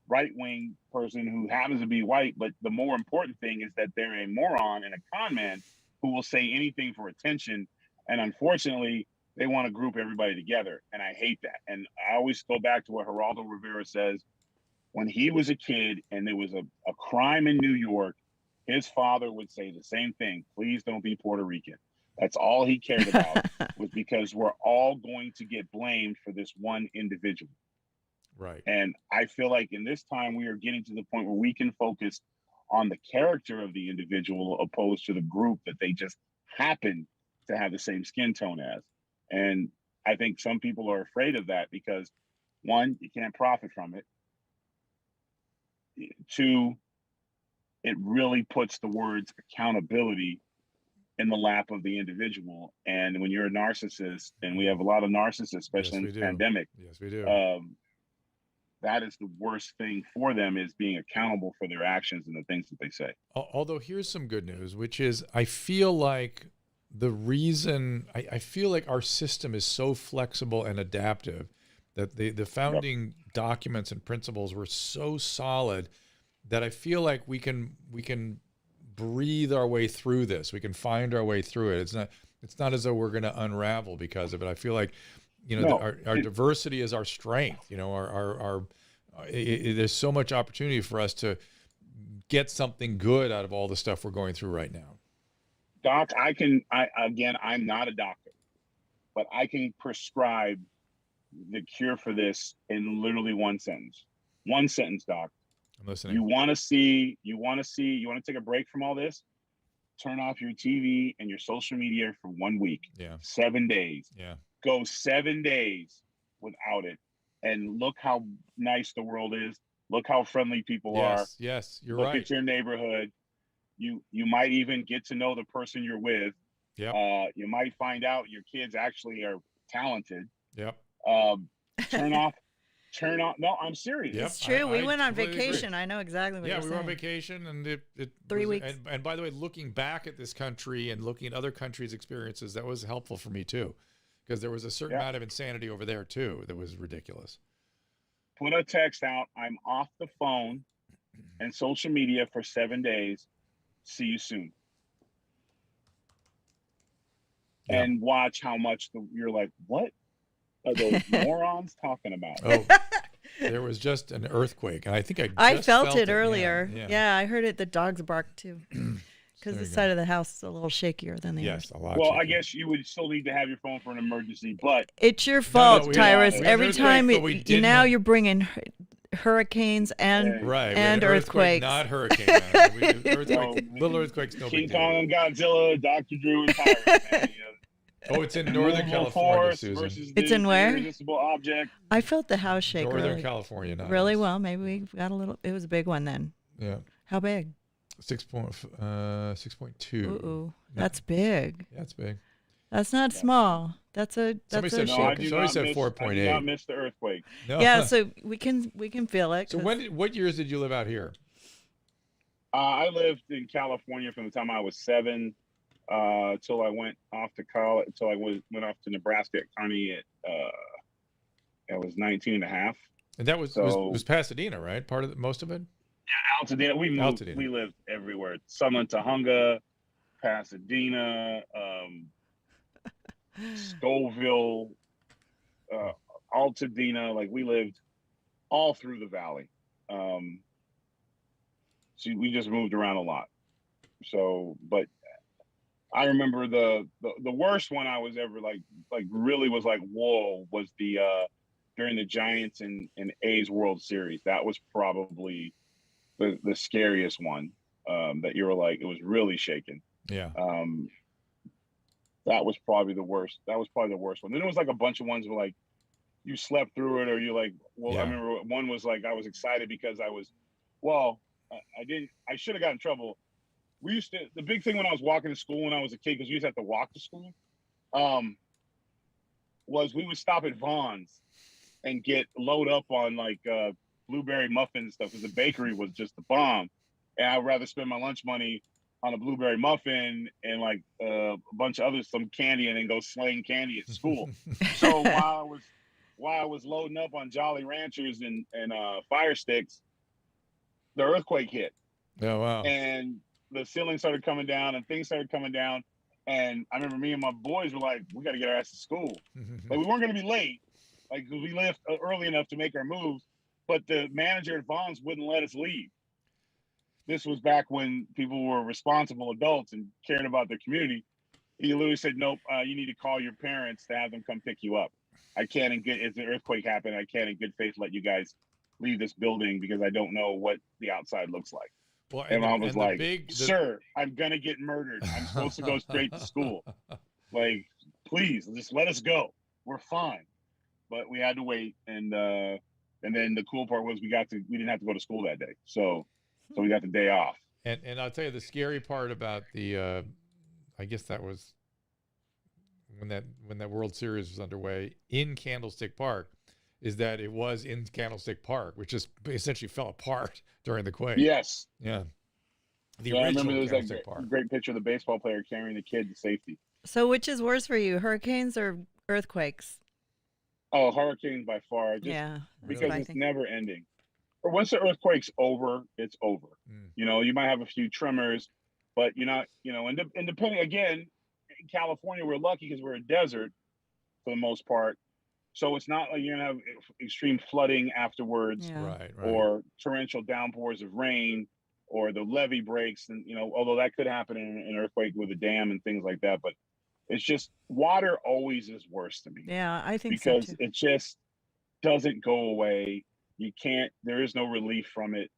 right-wing person who happens to be white, but the more important thing is that they're a moron and a con man who will say anything for attention. And unfortunately, they want to group everybody together. And I hate that. And I always go back to what Geraldo Rivera says. When he was a kid and there was a crime in New York, his father would say the same thing: please don't be Puerto Rican. That's all he cared about was because we're all going to get blamed for this one individual. Right. And I feel like in this time we are getting to the point where we can focus on the character of the individual opposed to the group that they just happen to have the same skin tone as. And I think some people are afraid of that because, one, you can't profit from it. Two, it really puts the words accountability in the lap of the individual. And when you're a narcissist, and we have a lot of narcissists, especially in the pandemic, yes, we do. That is the worst thing for them, is being accountable for their actions and the things that they say. Although here's some good news, which is I feel like the reason I feel like our system is so flexible and adaptive that the founding documents and principles were so solid that I feel like we can breathe our way through this. We can find our way through it. It's not as though we're going to unravel because of it. I feel like, our diversity is our strength. There's so much opportunity for us to get something good out of all the stuff we're going through right now. Doc, I'm not a doctor, but I can prescribe the cure for this in literally one sentence. One sentence, Doc. I'm listening. You want to take a break from all this? Turn off your TV and your social media for 1 week. Yeah. 7 days. Yeah. Go 7 days without it. And look how nice the world is. Look how friendly people are. Yes, you're right. Look at your neighborhood. You might even get to know the person you're with. Yep. You might find out your kids actually are talented. Yep. Turn off. No, I'm serious. It's true. We went on vacation. Agree. I know exactly what you're saying. Yeah, we were on vacation, and it 3 weeks. And by the way, looking back at this country and looking at other countries' experiences, that was helpful for me too, because there was a certain amount of insanity over there too that was ridiculous. Put a text out. I'm off the phone and social media for 7 days. See you soon. Yep. And watch how much you're like, what are those morons talking about? Oh, there was just an earthquake, and I think I felt it earlier. Yeah, I heard it. The dogs barked too, because the side of the house is a little shakier than the others. A lot. Well, shakier. I guess you would still need to have your phone for an emergency, but it's your fault, Tyrus. Every time now you're bringing hurricanes and earthquakes. Not hurricane. Little earthquakes. No King Kong and Godzilla, Dr. Drew and Tyrus. Man, Oh, it's in Northern California, Susan. It's in where? Irresistible object. I felt the house shake. Northern California. Really? Well, maybe we got a little. It was a big one then. Yeah. How big? 6.2. Ooh, that's big. Yeah, it's big. That's not small. Somebody said 4.8. I did not miss the earthquake. No. Yeah, so we can feel it. So what years did you live out here? I lived in California from the time I was 7 till I went off to college. Until I went off to Nebraska County at I was 19 and a half. And that was Pasadena, right? Most of it. Yeah, Altadena. We lived everywhere. Summerlin, Tahunga, Pasadena, Scoville, Altadena. Like, we lived all through the valley. So we just moved around a lot. So, but I remember the worst one I was ever like really was like, whoa, was the during the Giants and A's World Series. That was probably the scariest one, that you were like, it was really shaking. Yeah. That was probably the worst. That was probably the worst one. Then there was like a bunch of ones where like you slept through it, or you like, well, yeah. I remember one was like, I was excited because I should have gotten in trouble. The big thing when I was walking to school when I was a kid, because we used to have to walk to school, was we would stop at Vaughn's and load up on like blueberry muffins and stuff, because the bakery was just the bomb. And I'd rather spend my lunch money on a blueberry muffin and like a bunch of some candy, and then go slaying candy at school. So while I was loading up on Jolly Ranchers and Fire Sticks, the earthquake hit. Oh, wow. And the ceiling started coming down and things started coming down. And I remember me and my boys were like, we got to get our ass to school. But we weren't going to be late, like, because we left early enough to make our moves. But the manager at Vaughn's wouldn't let us leave. This was back when people were responsible adults and caring about their community. He literally said, "Nope, you need to call your parents to have them come pick you up. I can't, if an earthquake happened, I can't in good faith let you guys leave this building because I don't know what the outside looks like." Well, And Mom was and the like, big "Sir, I'm gonna get murdered. I'm supposed to go straight to school. Like, please, just let us go. We're fine." But we had to wait, and then the cool part was we didn't have to go to school that day, so we got the day off. And I'll tell you the scary part about the I guess that was when that World Series was underway in Candlestick Park, is that it was in Candlestick Park, which just essentially fell apart during the quake. Yes. Yeah. The Yeah, I remember original there was Candlestick that Park. great picture of the baseball player carrying the kid to safety. So which is worse for you, hurricanes or earthquakes? Oh, hurricanes by far, just Yeah, because I it's think. never ending. Or once the earthquake's over, it's over. You know, you might have a few tremors, but you're not, and depending, again, in California, we're lucky because we're a desert for the most part. So it's not like you're gonna have extreme flooding afterwards, Yeah. Right. or torrential downpours of rain, or the levee breaks, and although that could happen in an earthquake with a dam and things like that. But it's just water always is worse to me Yeah, I think so because too. it just doesn't go away. You can't. There is no relief from it,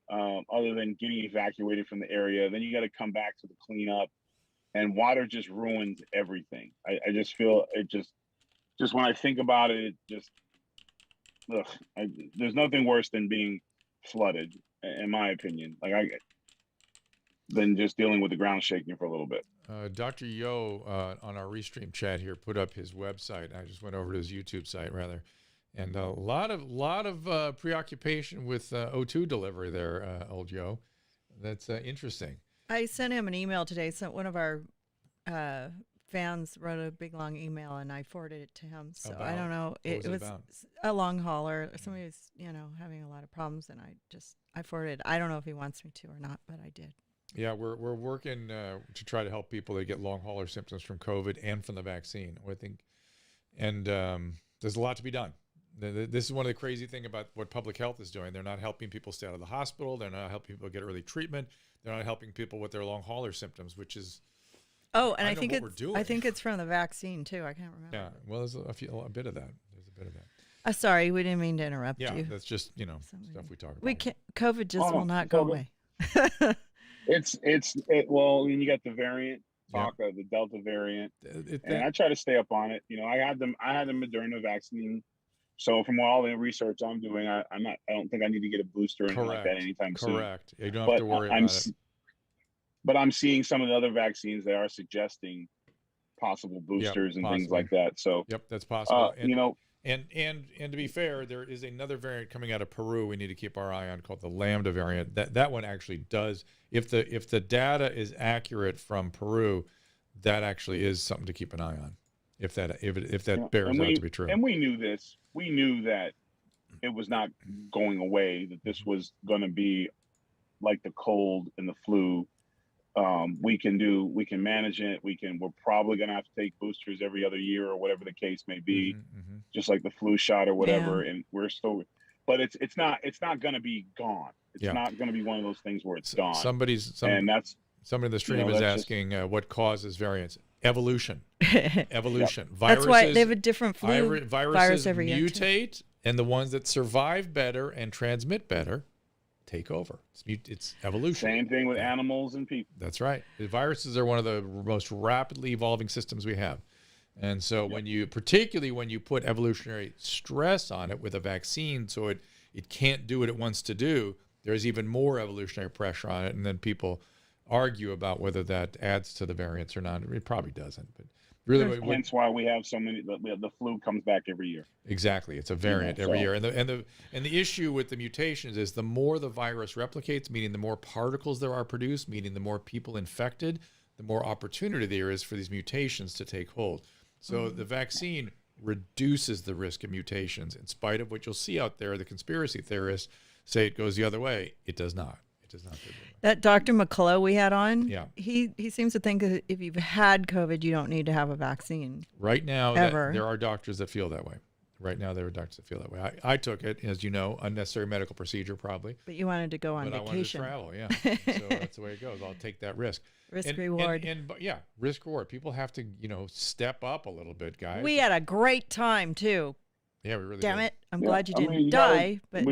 other than getting evacuated from the area. Then you got to come back to the cleanup, and water just ruins everything. I just feel it just when I think about it, it just ugh, there's nothing worse than being flooded, in my opinion. Than just dealing with the ground shaking for a little bit. Dr. Yo on our Restream chat here put up his website. I just went over to his YouTube site rather, and a lot of preoccupation with O2 delivery there, old Yo. That's interesting. I sent him an email today. So one of our fans wrote a big long email, and I forwarded it to him. So I don't know. What was It it was about? a long hauler. Somebody was, having a lot of problems, and I forwarded. I don't know if he wants me to or not, but I did. Yeah, we're working to try to help people that get long hauler symptoms from COVID and from the vaccine. I think, and there's a lot to be done. This is one of the crazy thing about what public health is doing. They're not helping people stay out of the hospital. They're not helping people get early treatment. They're not helping people with their long hauler symptoms, which is And I think what we're doing. I think it's from the vaccine too. I can't remember. Yeah, well, there's a bit of that. There's a bit of that. Sorry, we didn't mean to interrupt Yeah, you. that's just stuff we talk about. We can't. COVID just will not go away. Well, you got the variant talk of the Delta variant, and I try to stay up on it. I had the Moderna vaccine, so from all the research I'm doing, I don't think I need to get a booster or anything like that anytime soon. Correct. You don't have to worry about it. But I'm seeing some of the other vaccines that are suggesting possible boosters and things like that. So yep, that's possible. And And to be fair, there is another variant coming out of Peru we need to keep our eye on called the Lambda variant. That one actually does, if the data is accurate from Peru, that actually is something to keep an eye on. If that bears out to be true. And we knew this. We knew that it was not going away, that this was going to be like the cold and the flu. We can manage it. We're probably going to have to take boosters every other year or whatever the case may be, just like the flu shot or whatever. Yeah. And we're still, but it's not going to be gone. It's not going to be one of those things where it's gone. Somebody in the stream is asking what causes variants. Evolution. Evolution. Yep. That's why they have a different flu virus every year. Mutate, and the ones that survive better and transmit better take over. It's evolution. Same thing with animals and people. That's right. The viruses are one of the most rapidly evolving systems we have. And so particularly when you put evolutionary stress on it with a vaccine, so it can't do what it wants to do, there's even more evolutionary pressure on it. And then people argue about whether that adds to the variants or not. It probably doesn't, but really, hence why we have so many. The flu comes back every year. Exactly, it's a variant every year, and the issue with the mutations is the more the virus replicates, meaning the more particles there are produced, meaning the more people infected, the more opportunity there is for these mutations to take hold. So the vaccine reduces the risk of mutations, in spite of what you'll see out there. The conspiracy theorists say it goes the other way. It does not. It does not go the other way. That Dr. McCullough we had on, he seems to think that if you've had COVID, you don't need to have a vaccine. Right now, there are doctors that feel that way. Right now, there are doctors that feel that way. I took it, as you know, unnecessary medical procedure probably. But you wanted to go on But vacation. I wanted to travel, yeah. So that's the way it goes. I'll take that risk. Reward. But yeah, risk reward. People have to, step up a little bit, guys. We had a great time too. Yeah, we really Damn did. it! I'm glad you I didn't mean, you die. But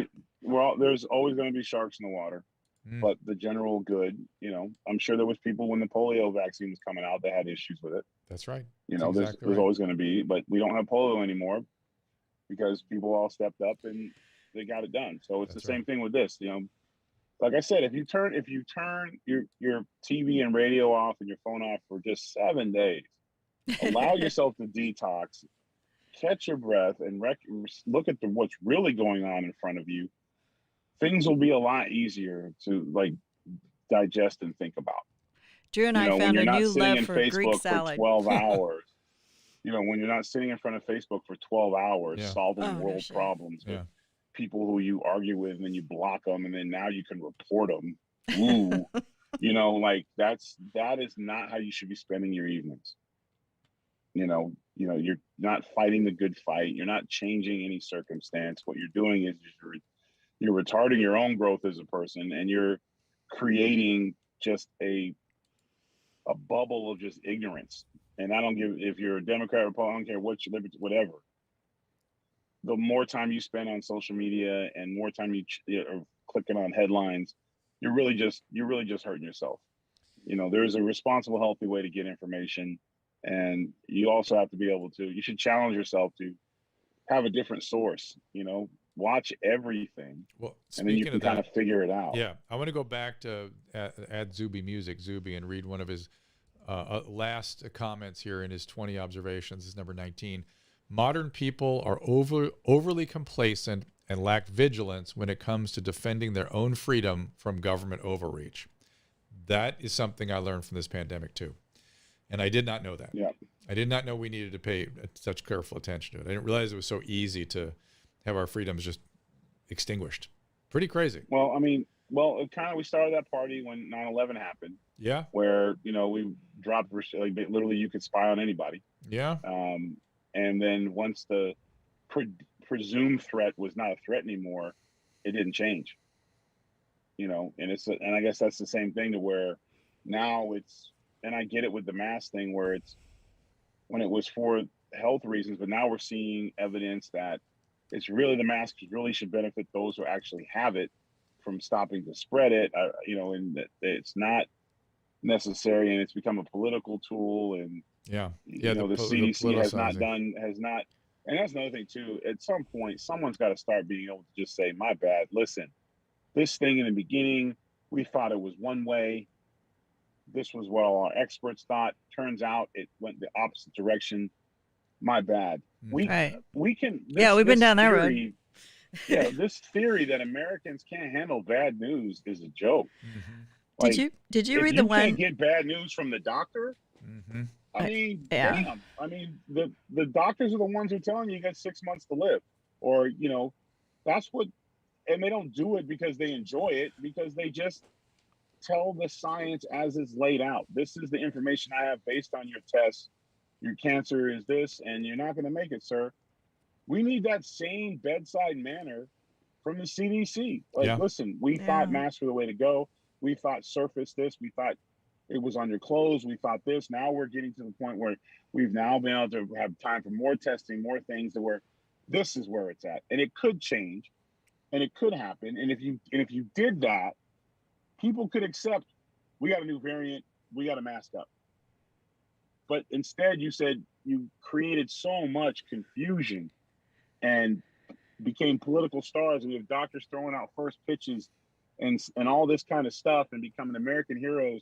there's always going to be sharks in the water. But the general good, I'm sure there was people when the polio vaccine was coming out that had issues with it. That's right. There's always going to be, but we don't have polio anymore because people all stepped up and they got it done. So it's the same thing with this. Like I said, if you turn your TV and radio off and your phone off for just 7 days, allow yourself to detox, catch your breath, and look at what's really going on in front of you. Things will be a lot easier to digest and think about. Drew and I found a new love for Greek salad. For 12 hours. When you're not sitting in front of Facebook for 12 hours solving world problems with people who you argue with, and then you block them, and then now you can report them. Ooh, that is not how you should be spending your evenings. You're not fighting the good fight. You're not changing any circumstance. What you're doing is you're retarding your own growth as a person, and you're creating just a bubble of just ignorance. And I don't give, if you're a Democrat or Republican, I don't care what your liberty, whatever. The more time you spend on social media and more time you're clicking on headlines, you're really just hurting yourself. There's a responsible, healthy way to get information, and you also have to be able to. You should challenge yourself to have a different source. Watch everything, and then you can kind of figure it out. Yeah, I want to go back to add Zuby and read one of his last comments here in his 20 observations. This is number 19. Modern people are overly complacent and lack vigilance when it comes to defending their own freedom from government overreach. That is something I learned from this pandemic too, and I did not know that. Yeah, I did not know we needed to pay such careful attention to it. I didn't realize it was so easy to have our freedoms just extinguished. Pretty crazy. Well, we started that party when 9/11 happened. Yeah. Where, we dropped, literally you could spy on anybody. Yeah. And then once the presumed threat was not a threat anymore, it didn't change. And I guess that's the same thing to where now and I get it with the mask thing where when it was for health reasons, but now we're seeing evidence that it's really the masks really should benefit those who actually have it from stopping to spread it, and that it's not necessary, and it's become a political tool. And the CDC has not, and that's another thing too. At some point, someone's got to start being able to just say, "My bad. Listen, this thing in the beginning, we thought it was one way. This was what all our experts thought. Turns out it went the opposite direction. My bad." We can. We've been down that road. Yeah, this theory that Americans can't handle bad news is a joke. Mm-hmm. Did you read the one? You can't get bad news from the doctor. Mm-hmm. I mean, damn. I mean, the doctors are the ones who are telling you got 6 months to live, or that's what. And they don't do it because they enjoy it, because they just tell the science as it's laid out. This is the information I have based on your tests. Your cancer is this, and you're not going to make it, sir. We need that same bedside manner from the CDC. Listen, we thought masks were the way to go. We thought surface this. We thought it was on your clothes. We thought this. Now we're getting to the point where we've now been able to have time for more testing, more things to where this is where it's at. And it could change, and it could happen. And if you did that, people could accept, we got a new variant, we got to mask up. But instead, you created so much confusion and became political stars, and we have doctors throwing out first pitches and all this kind of stuff and becoming American heroes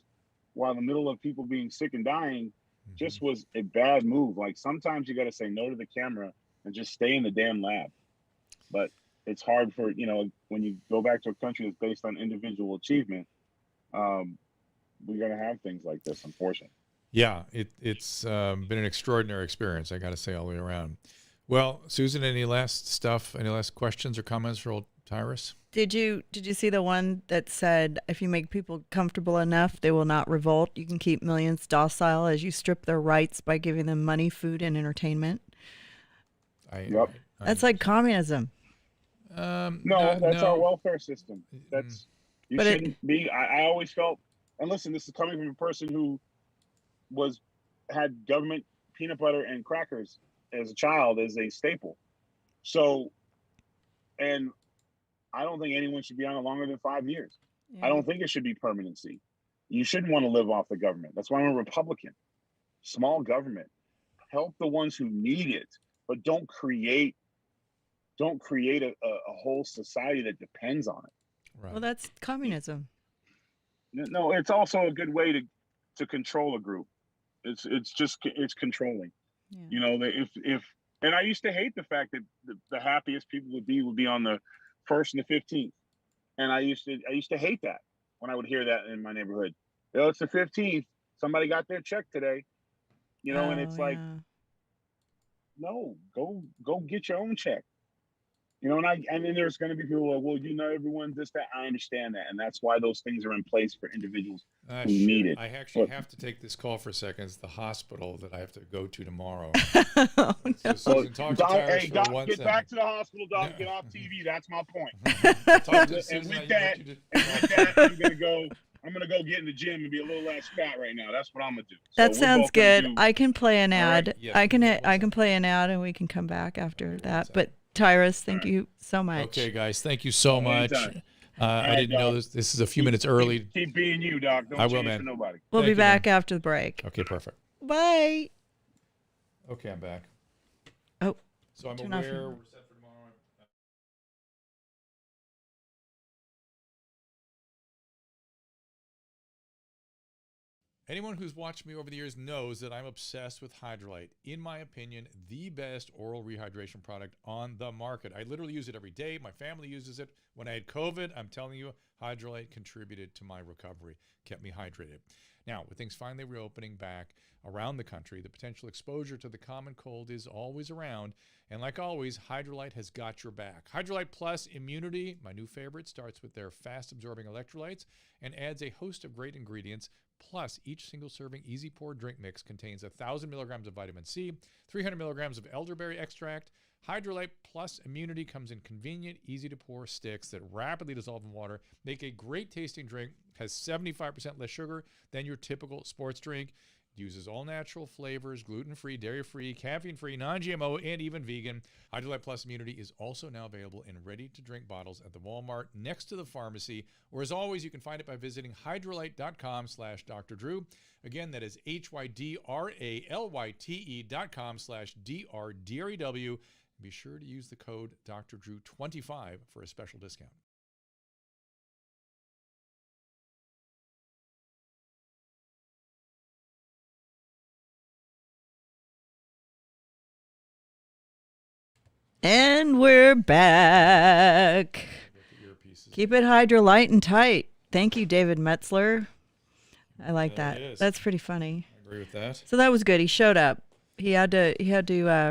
while in the middle of people being sick and dying. Just was a bad move. Sometimes you got to say no to the camera and just stay in the damn lab. But it's hard for, when you go back to a country that's based on individual achievement, we're going to have things like this, unfortunately. Yeah, it's been an extraordinary experience, I got to say, all the way around. Well, Susan, any last questions or comments for old Tyrus? Did you see the one that said, if you make people comfortable enough, they will not revolt? You can keep millions docile as you strip their rights by giving them money, food, and entertainment. I That's like communism. No, that's our welfare system. That's you But shouldn't be. I always felt, and listen, this is coming from a person who had government peanut butter and crackers as a child as a staple. So, and I don't think anyone should be on it longer than 5 years. Yeah. I don't think it should be permanency. You shouldn't want to live off the government. That's why I'm a Republican. Small government. Help the ones who need it, but don't create a whole society that depends on it. Right. Well, that's communism. No, it's also a good way to control a group. It's controlling. Yeah. You know, if and I used to hate the fact that the happiest people would be on the 1st and the 15th, and I used to hate that when I would hear that in my neighborhood. Oh, it's the 15th. Somebody got their check today. You know, and it's like, no, go get your own check. You know, and then there's going to be people like, well, you know, everyone's this, that. I understand that. And that's why those things are in place for individuals who need it. I actually have to take this call for a second. It's the hospital that I have to go to tomorrow. Oh, no. So, Doc, get back to the hospital, Doc. Get off TV. That's my point. And with that, I'm gonna go get in the gym and be a little less fat right now. That's what I'm gonna do. That sounds good. I can play an ad. Right. Yeah, I can play an ad, and we can come back after that. But Tyrus, thank you so much. Okay, guys, thank you so much. I didn't know this. This is a few minutes early. Keep being you, Doc. Don't change for nobody. We'll be back after the break. Okay, perfect. Bye. Okay, I'm back. Oh. So I'm aware we're set for tomorrow. Anyone who's watched me over the years knows that I'm obsessed with Hydrolyte. In my opinion, the best oral rehydration product on the market. I literally use it every day. My family uses it. When I had COVID, I'm telling you, Hydrolyte contributed to my recovery, kept me hydrated. Now, with things finally reopening back around the country, the potential exposure to the common cold is always around. And like always, Hydrolyte has got your back. Hydrolyte Plus Immunity, my new favorite, starts with their fast-absorbing electrolytes and adds a host of great ingredients. Plus, each single-serving easy-pour drink mix contains 1,000 milligrams of vitamin C, 300 milligrams of elderberry extract. Hydrolyte Plus Immunity comes in convenient, easy-to-pour sticks that rapidly dissolve in water, make a great-tasting drink, has 75% less sugar than your typical sports drink. It uses all-natural flavors, gluten-free, dairy-free, caffeine-free, non-GMO, and even vegan. Hydrolyte Plus Immunity is also now available in ready-to-drink bottles at the Walmart next to the pharmacy, or as always, you can find it by visiting hydrolyte.com/Dr. Drew. Again, that is HYDRALYTE.com/DRDREW. Be sure to use the code Dr. Drew 25 for a special discount. And we're back. Keep it Hydrolyte and tight. Thank you, David Metzler. I like that. That's pretty funny. I agree with that. So that was good. He showed up. He had to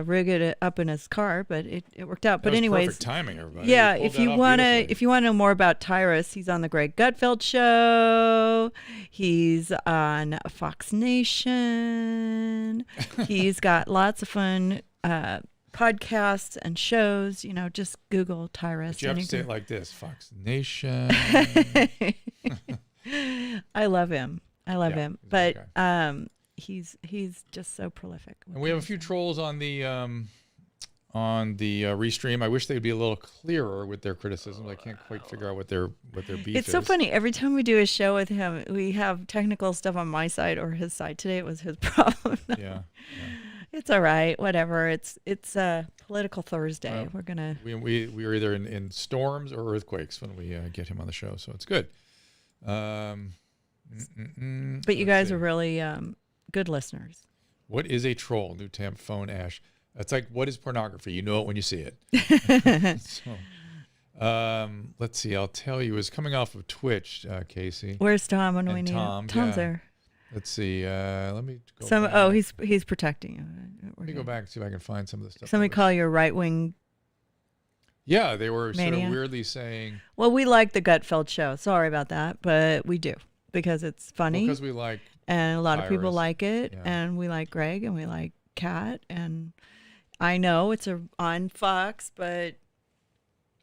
rig it up in his car, but it worked out. But anyways, perfect timing, everybody. Yeah, if you want to know more about Tyrus, he's on the Greg Gutfeld show. He's on Fox Nation. He's got lots of fun podcasts and shows. You know, just Google Tyrus. But you have to say it like this: Fox Nation. I love him. But he's just so prolific. And we have a few trolls on the restream. I wish they'd be a little clearer with their criticisms. I can't quite figure out what their beef is. It's so funny. Every time we do a show with him, we have technical stuff on my side or his side. Today it was his problem. Yeah. It's all right. Whatever. It's political Thursday. We're gonna. We are either in storms or earthquakes when we get him on the show, so it's good. But you guys are really good listeners. What is a troll? New Tamp phone, Ash. It's like, what is pornography? You know it when you see it. Let's see. I'll tell you. It's coming off of Twitch, Casey. Where's Tom when we need him? Tom's there. Let's see. Let me go back. He's protecting you. Let me go back and see if I can find some of the stuff. Somebody call you a right-wing. Yeah, they were sort of weirdly saying. Well, we like the Gutfeld show. Sorry about that, but we do because it's funny. Because we like. And a lot of people Tyrus. like it, Yeah. and we like Greg, and we like Kat, and I know it's on Fox, but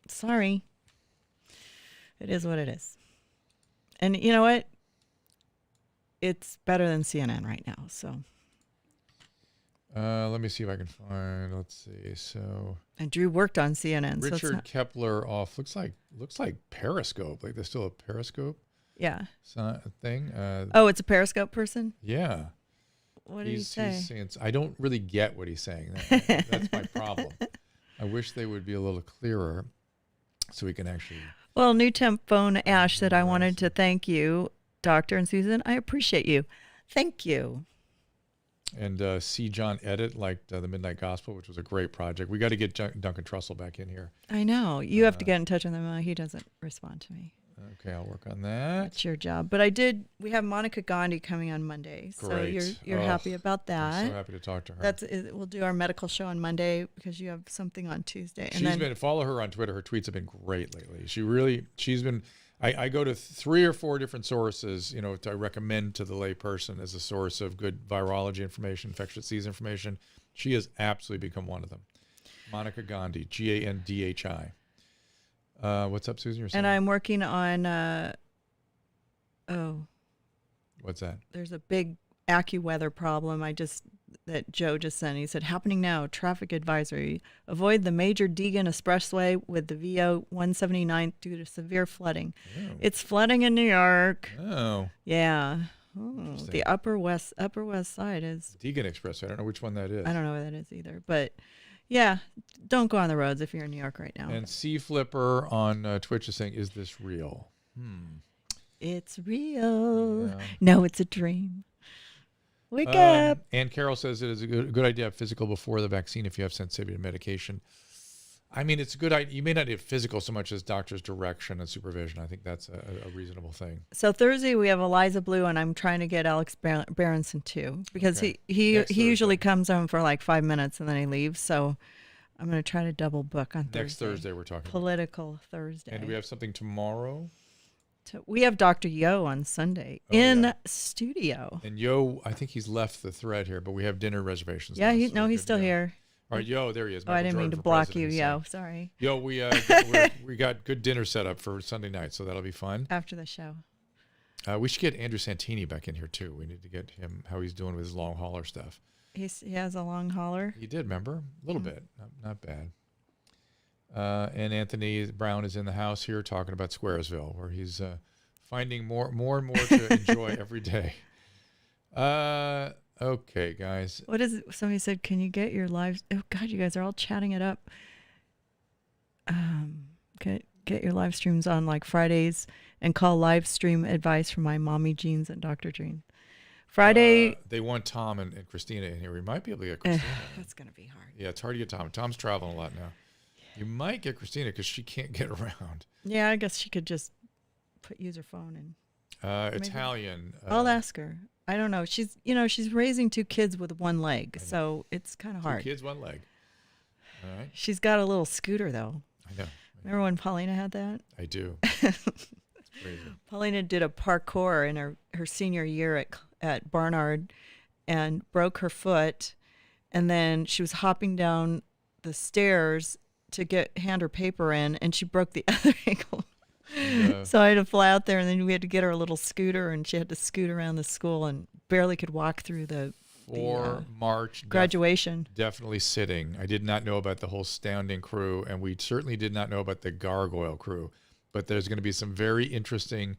sorry. It is what it is. And you know what? It's better than CNN right now. So Let me see if I can find. Let's see. So and Drew worked on CNN. So Richard Kepler off looks like Periscope. Like there's still a Periscope yeah. thing. It's a Periscope person. Yeah. What did he say? He's saying, I don't really get what he's saying. That's my problem. I wish they would be a little clearer so we can actually. Well, New Temp Phone Ash said, I wanted to thank you, Doctor and Susan. I appreciate you. Thank you. And C. John Edit liked the Midnight Gospel, which was a great project. We got to get Duncan Trussell back in here. I know. You have to get in touch with him. He doesn't respond to me. Okay, I'll work on that. That's your job. But we have Monica Gandhi coming on Monday. Great. So you're happy about that. I'm so happy to talk to her. We'll do our medical show on Monday because you have something on Tuesday. Follow her on Twitter. Her tweets have been great lately. She's been, I go to 3 or 4 different sources, I recommend to the lay person as a source of good virology information, infectious disease information. She has absolutely become one of them. Monica Gandhi, Gandhi. What's up, Susan? You're saying? And I'm working on, what's that? There's a big AccuWeather problem that Joe just sent. He said, happening now, traffic advisory. Avoid the major Deegan Expressway with the VO 179 due to severe flooding. Oh. It's flooding in New York. Oh. Yeah. Oh, the upper west side is Deegan Express. I don't know which one that is. I don't know what that is either. But yeah, don't go on the roads if you're in New York right now. And C Flipper on Twitch is saying, "Is this real?" It's real. Yeah. No, it's a dream. Wake up. And Carol says it is a good idea to have physical before the vaccine if you have sensitivity to medication. I mean, it's a good idea. You may not need physical so much as doctor's direction and supervision. I think that's a reasonable thing. So Thursday we have Eliza Blue, and I'm trying to get Alex Berenson too, because he usually comes home for like 5 minutes and then he leaves. So I'm going to try to double book on Thursday. Next Thursday we're talking Political Thursday. And do we have something tomorrow? We have Dr. Yo on Sunday studio. And Yo, I think he's left the thread here, but we have dinner reservations. Yeah, now, he's still here. All right, Yo, there he is. Oh, I didn't mean to block you, Yo. Sorry. Yo, we got good dinner set up for Sunday night, so that'll be fun. After the show. We should get Andrew Santini back in here, too. We need to get him, how he's doing with his long hauler stuff. He has a long hauler? He did, remember? A little bit. Not bad. And Anthony Brown is in the house here talking about Squaresville, where he's finding more and more to enjoy every day. Okay, guys. What is it? Somebody said, can you get your lives? Oh, God, you guys are all chatting it up. Get your live streams on like Fridays and call live stream advice from my mommy jeans and Dr. Jean. Friday. They want Tom and Christina in here. We might be able to get Christina. That's going to be hard. Yeah, it's hard to get Tom. Tom's traveling a lot now. You might get Christina because she can't get around. Yeah, I guess she could just use her phone and. Italian. I'll ask her. I don't know. She's raising 2 kids with 1 leg, so it's kind of hard. 2 kids, 1 leg. All right. She's got a little scooter though. I know. Remember when Paulina had that? I do. It's crazy. Paulina did a parkour in her senior year at Barnard and broke her foot, and then she was hopping down the stairs to hand her paper in, and she broke the other ankle. So I had to fly out there, and then we had to get her a little scooter, and she had to scoot around the school and barely could walk through the March graduation. Definitely sitting. I did not know about the whole standing crew, and we certainly did not know about the gargoyle crew. But there's going to be some very interesting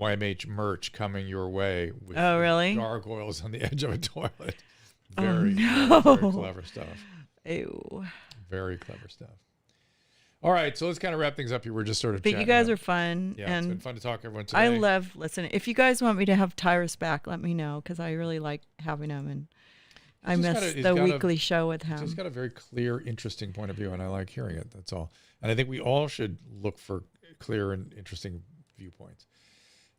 YMH merch coming your way. With really? Gargoyles on the edge of a toilet. Very clever stuff. Ew. Very clever stuff. All right, so let's kind of wrap things up here. We're just sort of But you guys are fun. Yeah, and it's been fun to talk to everyone today. I love listening. If you guys want me to have Tyrus back, let me know, because I really like having him, and I miss the weekly show with him. He's got a very clear, interesting point of view, and I like hearing it. That's all. And I think we all should look for clear and interesting viewpoints.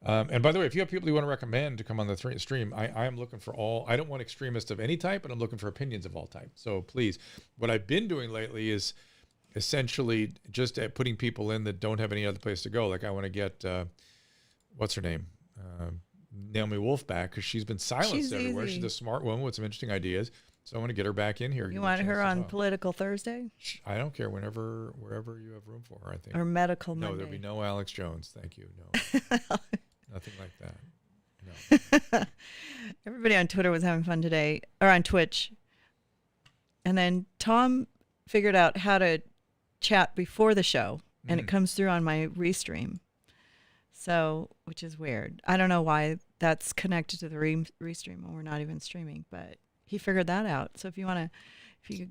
And by the way, if you have people you want to recommend to come on the stream, I am looking for all. I don't want extremists of any type, but I'm looking for opinions of all types. So please, what I've been doing lately is essentially just putting people in that don't have any other place to go. Like I want to get, what's her name? Naomi Wolf back, because she's been silenced everywhere. Easy. She's a smart woman with some interesting ideas. So I want to get her back in here. You give want a her chance as on well. Political Thursday I don't care. Wherever you have room for her, I think. or Medical No, Monday? there'll be no Alex Jones. Thank you. No, nothing like that. No. Everybody on Twitter was having fun today, or on Twitch. And then Tom figured out how to chat before the show, and it comes through on my restream. So, which is weird. I don't know why that's connected to the restream when we're not even streaming, but he figured that out. So if you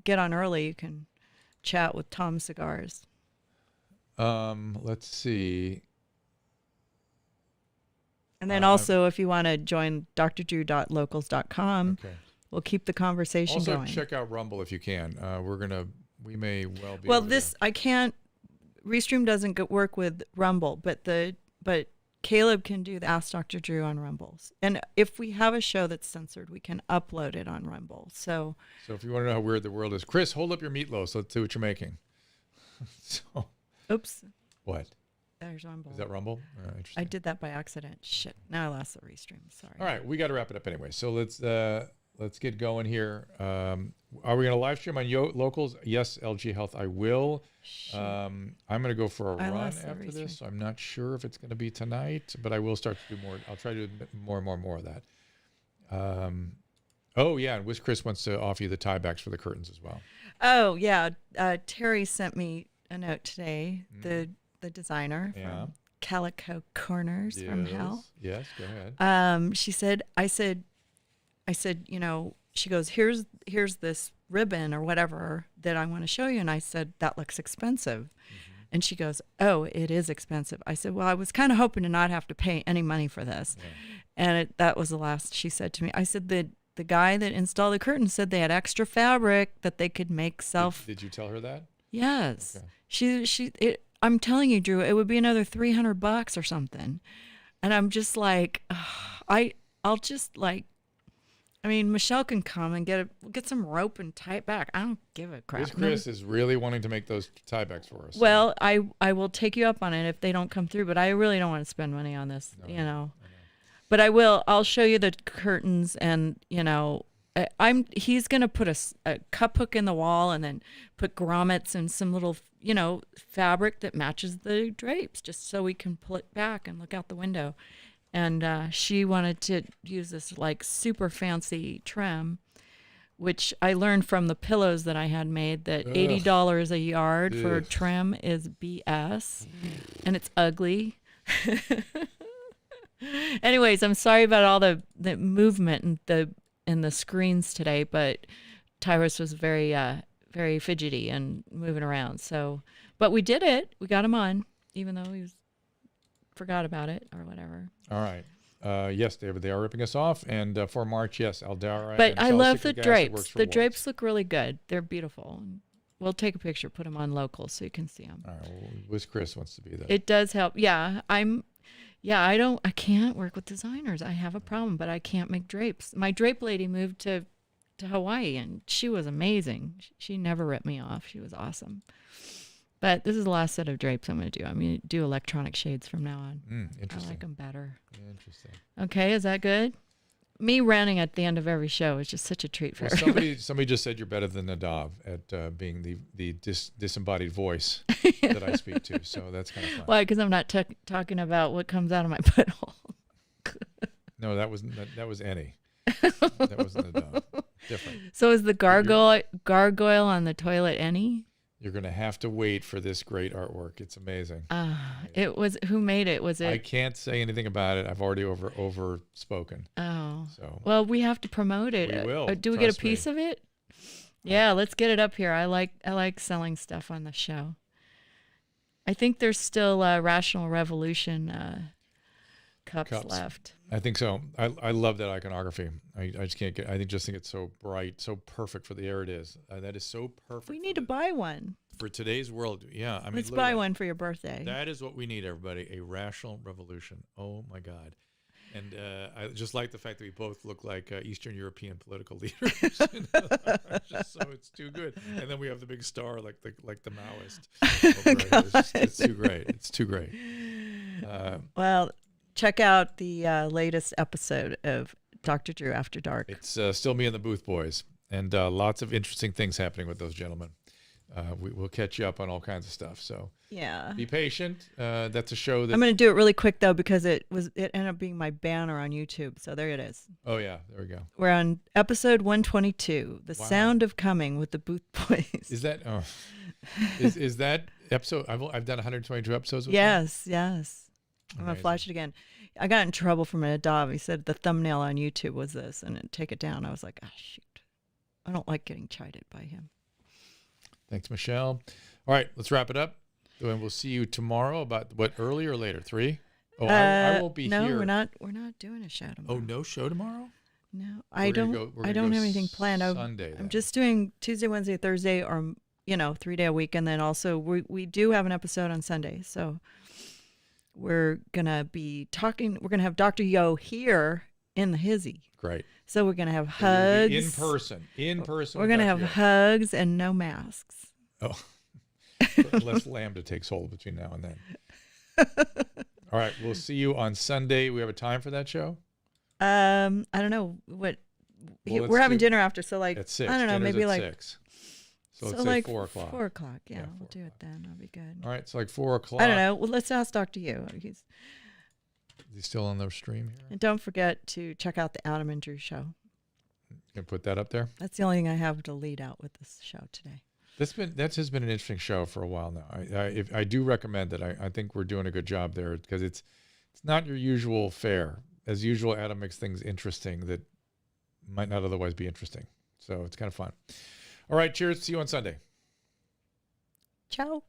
get on early, you can chat with Tom Cigars. Let's see. And then also, if you want to join drdrew.locals.com, Okay. we'll keep the conversation Also, going. check out Rumble if you can. We may well be. Well, able this I can't. Restream doesn't work with Rumble, but Caleb can do the Ask Dr. Drew on Rumbles. And if we have a show that's censored, we can upload it on Rumble. So if you want to know how weird the world is, Chris, hold up your meatloaf. So let's see what you're making. So. Oops. What? There's Rumble. Is that Rumble? Interesting. I did that by accident. Shit. Now I lost the restream. Sorry. All right, we got to wrap it up anyway. So let's get going here. Are we going to live stream on Locals? Yes, LG Health, I will. I'm going to go for a run after this. So I'm not sure if it's going to be tonight, but I will start to do more. I'll try to do more of that. Oh, yeah, and Wiz Chris wants to offer you the tiebacks for the curtains as well. Oh, yeah. Terry sent me a note today, the designer from Calico Corners from Hell. Yes, go ahead. She said, I said, she goes, here's this ribbon or whatever that I want to show you. And I said, that looks expensive. And she goes, oh, it is expensive. I said, well, I was kind of hoping to not have to pay any money for this. Yeah. And that was the last she said to me. I said, the guy that installed the curtains said they had extra fabric that they could make self. Did you tell her that? Yes. Okay. I'm telling you, Drew, it would be another $300 or something. And I'm just like, I'll just like, I mean, Michelle can come and get some rope and tie it back. I don't give a crap. Chris is really wanting to make those tiebacks for us. Well, I will take you up on it if they don't come through, but I really don't want to spend money on this, I know. But I'll show you the curtains and, he's going to put a cup hook in the wall and then put grommets and some little, fabric that matches the drapes just so we can pull it back and look out the window. And she wanted to use this like super fancy trim, which I learned from the pillows that I had made that $80 a yard for trim is BS and it's ugly. Anyways, I'm sorry about all the movement and the screens today, but Tyrus was very very fidgety and moving around. So, but we did it. We got him on, even though he forgot about it or whatever. All right. Yes, David, they are ripping us off. And for March, yes, Aldara. But I love the drapes. The drapes look really good. They're beautiful. We'll take a picture, put them on Locals so you can see them. All right. Well, Wiz Chris wants to be there. It does help. Yeah, I can't work with designers. I have a problem, but I can't make drapes. My drape lady moved to Hawaii, and she was amazing. She never ripped me off. She was awesome. But this is the last set of drapes I'm going to do. I'm going to do electronic shades from now on. Interesting. I like them better. Interesting. Okay, is that good? Me ranting at the end of every show is just such a treat for everybody. Somebody just said you're better than Nadav at being the disembodied voice that I speak to. So that's kind of fun. Why? Because I'm not talking about what comes out of my butthole. No, that was Annie. That wasn't Nadav. Different. So is the gargoyle on the toilet Annie? You're going to have to wait for this great artwork. It's amazing. It was, who made it? Was it? I can't say anything about it. I've already over spoken. Oh. So. Well, we have to promote it. We will. Do we get a piece of it? Yeah, let's get it up here. I like selling stuff on the show. I think there's still Rational Revolution cups left. I think so. I love that iconography. I just can't get. I think it's so bright, so perfect for the air it is. That is so perfect. We need to buy one for today's world. Yeah, I mean, let's buy one for your birthday. That is what we need, everybody. A rational revolution. Oh my God. And I just like the fact that we both look like Eastern European political leaders. It's too good. And then we have the big star like the Maoist. It's too great. It's too great. Well, check out the latest episode of Dr. Drew After Dark. It's still me and the Booth Boys. And lots of interesting things happening with those gentlemen. We'll catch you up on all kinds of stuff. So Yeah. be patient. That's a show that. I'm going to do it really quick though because it ended up being my banner on YouTube. So there it is. Oh yeah, there we go. We're on episode 122, The Sound of Coming with the Booth Boys. Is that is that episode? I've done 122 episodes with Yes. I'm Amazing. going to flash it again. I got in trouble from an Adobe. He said the thumbnail on YouTube was this and take it down. I was like, shoot. I don't like getting chided by him. Thanks, Michelle. All right, let's wrap it up. And we'll see you tomorrow about what, early or later? 3? Oh, I won't be no, here. No, we're not doing a show tomorrow. Oh, no show tomorrow? No, We're I gonna don't. go- we're I gonna don't go have anything planned. Sunday, I'm then. just doing Tuesday, Wednesday, Thursday, or 3-day a week, and then also we do have an episode on Sunday. So we're gonna be talking. We're gonna have Dr. Yo here in the hizzy. Great. So we're gonna have We're gonna be hugs in person. We're with gonna have Dr. Yo. hugs and no masks. Oh, less lambda takes hold between now and then. All right, we'll see you on Sunday. We have a time for that show? I don't know what. Well, we're having do- dinner after, so like At 6. I don't know, Dinner's maybe at like 6. So let's say like 4 o'clock. 4 o'clock. Yeah, Yeah, we'll 4 do it then. That'll be good. All right, it's like 4 o'clock. I don't know. Well, let's ask Dr. Yu. Is he still on the stream here? And don't forget to check out the Adam and Drew show. You can put that up there? That's the only thing I have to lead out with this show today. That has been an interesting show for a while now. I do recommend it. I think we're doing a good job there because it's not your usual fare. As usual, Adam makes things interesting that might not otherwise be interesting. So it's kind of fun. All right, cheers. See you on Sunday. Ciao.